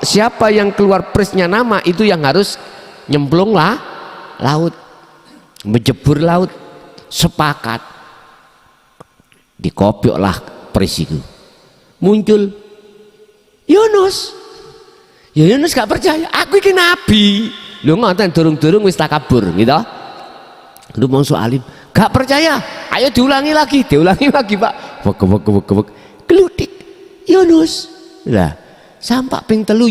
siapa yang keluar prisnya nama itu yang harus nyemplung lah laut, menjebur laut. Sepakat dikopiok lah pris itu, muncul Yunus. Ya Yunus gak percaya, aku ini nabi. Lu ngoten durung-durung wis takabur gitu. Lu mongso alim, gak percaya. Ayo diulangi lagi Pak. Wek kelutik Yunus. Lah, sampak ping 3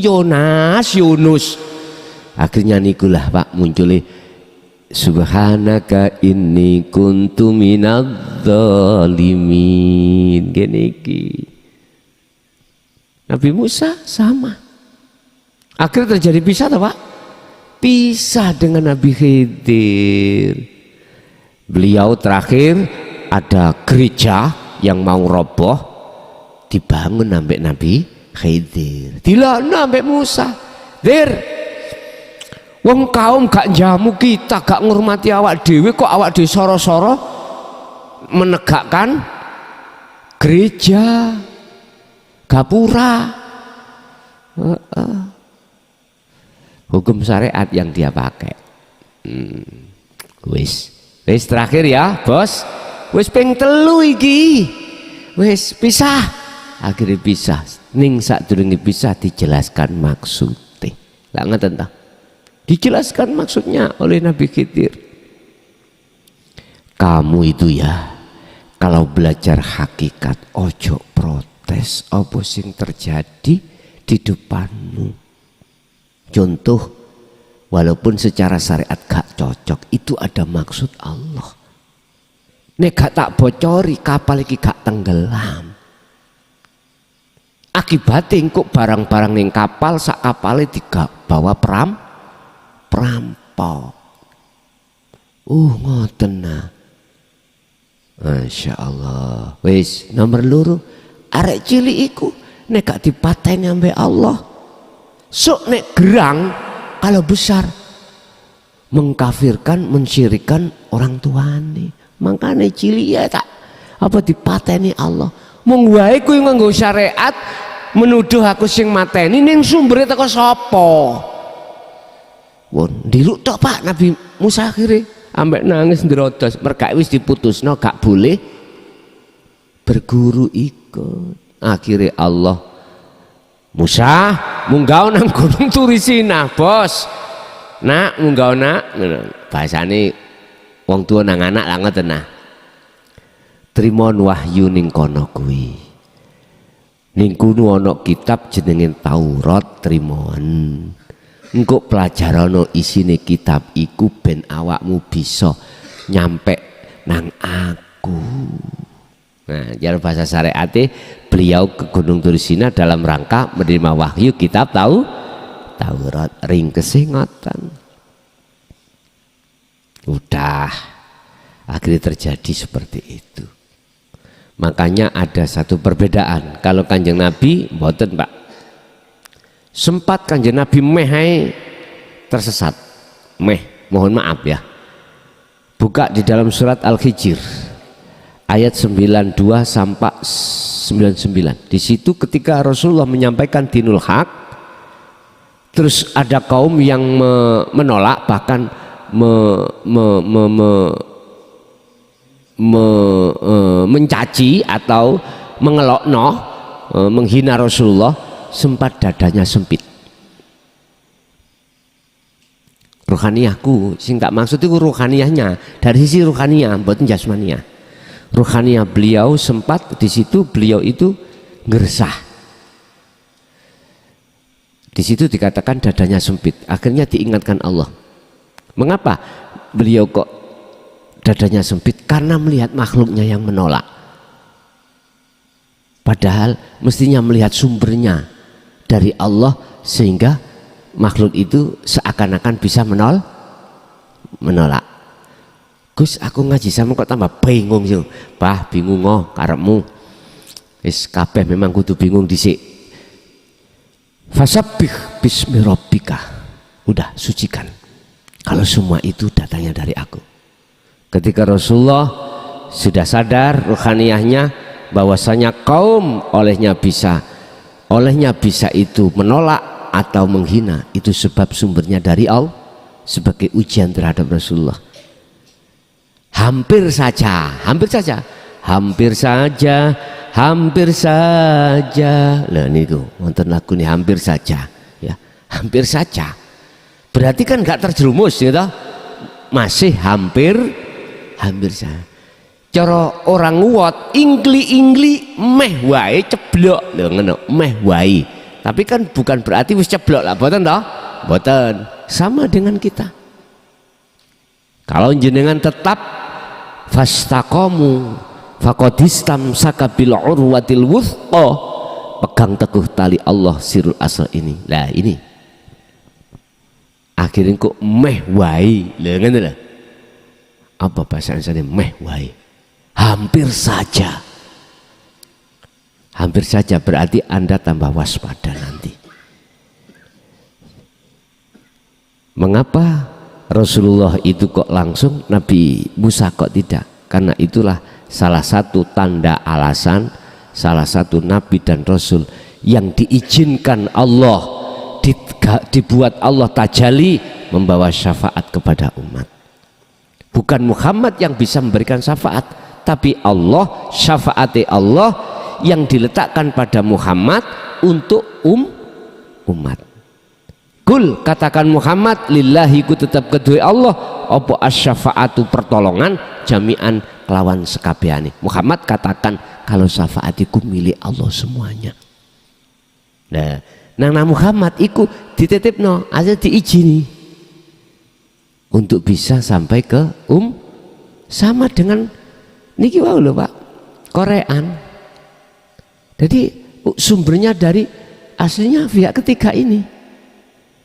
Yunus. Akhirnya nikulah Pak muncul subhanaka inni kuntu minadz-dzalimin. Gini iki. Nabi Musa sama. Akhirnya terjadi pisah toh Pak? Pisah dengan Nabi Khidir. Beliau terakhir ada gereja yang mau roboh dibangun sampai Nabi Khidir. Dilana sampai Musa. Dir, wong kaum gak jamu kita, gak ngurmati awak dewe, kok awak dewe soro-soro menegakkan gereja gapura. Hukum syariat yang dia pakai. Wis terakhir ya bos, wis ping 3 iki, wis pisah. Akhirnya pisah. Ning sadurunge pisah dijelaskan maksudnya. Lah ngeten ta? Dijelaskan maksudnya oleh Nabi Khidir. Kamu itu ya, kalau belajar hakikat ojo protes apa sing terjadi di depanmu. Contoh, walaupun secara syariat gak cocok, itu ada maksud Allah. Nek gak tak bocori kapal iki gak tenggelam. Akibatnya kok barang-barang ning kapal sak kapale dibawa perampok. Ngoten nah. Masya Allah. Wis nomor 2 arek cilik iku nek gak dipateni ambek Allah. Sok nek gerang kalau besar mengkafirkan, mensyirikan orang tuane. Makanya cilik ya tak apa dipateni Allah. Mung wae kuwi nganggo syariat menuduh aku sing mateni ning sumbere teko sapa? Won diluk tok Pak Nabi Musa akhire ambek nangis ndrodos merga wis diputusno gak boleh berguru ikut. Akhire Allah, Musa munggah nang gunung Turisina bos. Nak munggah nak, bahasane wong tua nang anak lah ngoten nah. Trimon wahyu ning kono kuwi. Ning kono ana kitab jenenge Taurat trimon. Engko pelajarana isine kitab iku ben awakmu bisa nyampe nang aku. Nah, jalur bahasa syariate beliau ke Gunung Turisina dalam rangka menerima wahyu kitab Taurat, ringkese ngoten. Udah akhirnya terjadi seperti itu. Makanya ada satu perbedaan. Kalau Kanjeng Nabi mboten Pak. sempat Kanjeng Nabi tersesat, mohon maaf ya. Buka di dalam surat Al-Hijr ayat 92 sampai 99. Di situ ketika Rasulullah menyampaikan dinul haq, terus ada kaum yang menolak, bahkan mencaci atau mengelokno, menghina Rasulullah, sempat dadanya sempit. Ruhaniyahku sing tak maksud itu ruhaniyahnya, dari sisi ruhaniyah mboten jasmaniyah. Ruhaniyah beliau sempat di situ, beliau itu gersah. Di situ dikatakan dadanya sempit. Akhirnya diingatkan Allah. Mengapa beliau kok dadanya sempit? Karena melihat makhluknya yang menolak. Padahal mestinya melihat sumbernya dari Allah, sehingga makhluk itu seakan-akan bisa menolak. Gus, aku ngaji sama kok tambah bingung sih. Bah, bingung karepmu. Wis kabeh memang kudu bingung dhisik. Fasabbih bismi rabbika. Udah, sucikan. Kalau semua itu datangnya dari aku. Ketika Rasulullah sudah sadar ruhaniyahnya bahwasanya kaum olehnya bisa itu menolak atau menghina, itu sebab sumbernya dari Allah, sebagai ujian terhadap Rasulullah. Hampir saja lah niku wonten lagu nih, hampir saja ya, hampir saja berarti kan gak terjerumus gitu, masih hampir saja. Cara orang nguwot ingli meh wae ceblok lho, ngono, meh wae. Tapi kan bukan berarti wis ceblok lah, mboten toh? Mboten. Sama dengan kita. Kalau jenengan tetap fastaqamu faqadistam sakabil urwatil wuthqa, pegang teguh tali Allah sirul asal ini. Lah ini. Akhirnya kok meh wae. Lah ngono lho. Apa bahasa Indonesia meh wae? Hampir saja. Hampir saja berarti Anda tambah waspada nanti. Mengapa Rasulullah itu kok langsung, Nabi Musa kok tidak? Karena itulah salah satu tanda alasan, salah satu Nabi dan Rasul yang diizinkan Allah, dibuat Allah tajalli membawa syafaat kepada umat. Bukan Muhammad yang bisa memberikan syafaat, tapi Allah, syafaat Allah yang diletakkan pada Muhammad untuk umat. Kul, katakan Muhammad, lillahi ku tetap kedua Allah apa asyafaatu pertolongan jami'an kelawan sekabehane. Muhammad katakan kalau syafaat iku milik Allah semuanya. Nah, nang Muhammad iku dititipno aja diizini untuk bisa sampai ke sama dengan niki wau lho Pak, Korean. Jadi sumbernya dari aslinya pihak ketiga ini,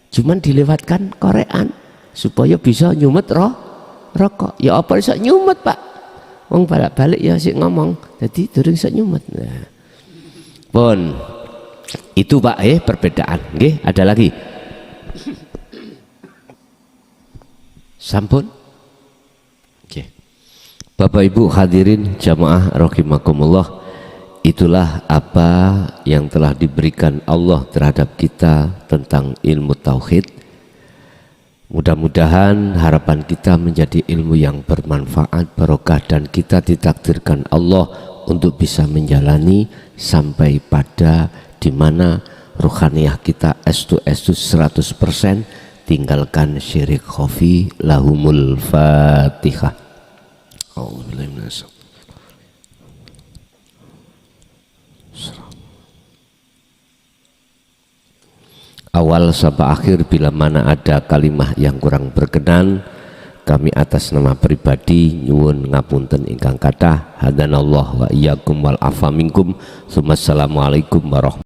cuman dilewatkan Korean supaya bisa nyumet rokok. Ya apa bisa nyumet Pak? Wong balik ya sih ngomong, jadi durung bisa nyumet. Nah, pun itu Pak, perbedaan. Nggih, ada lagi. Sampun. Oke. Bapak Ibu hadirin jamaah rahimakumullah. Itulah apa yang telah diberikan Allah terhadap kita tentang ilmu tauhid. Mudah-mudahan harapan kita menjadi ilmu yang bermanfaat, barokah, dan kita ditakdirkan Allah untuk bisa menjalani sampai pada dimana ruhaniyah kita estu 100%, tinggalkan syirik khafi. Lahumul Fatihah. Awal sampai akhir, bila mana ada kalimah yang kurang berkenan, kami atas nama pribadi nyuwun ngapunten ingkang kathah. Hadanallah wa iyyakum wal afa minkum. Assalamualaikum warahmatullahi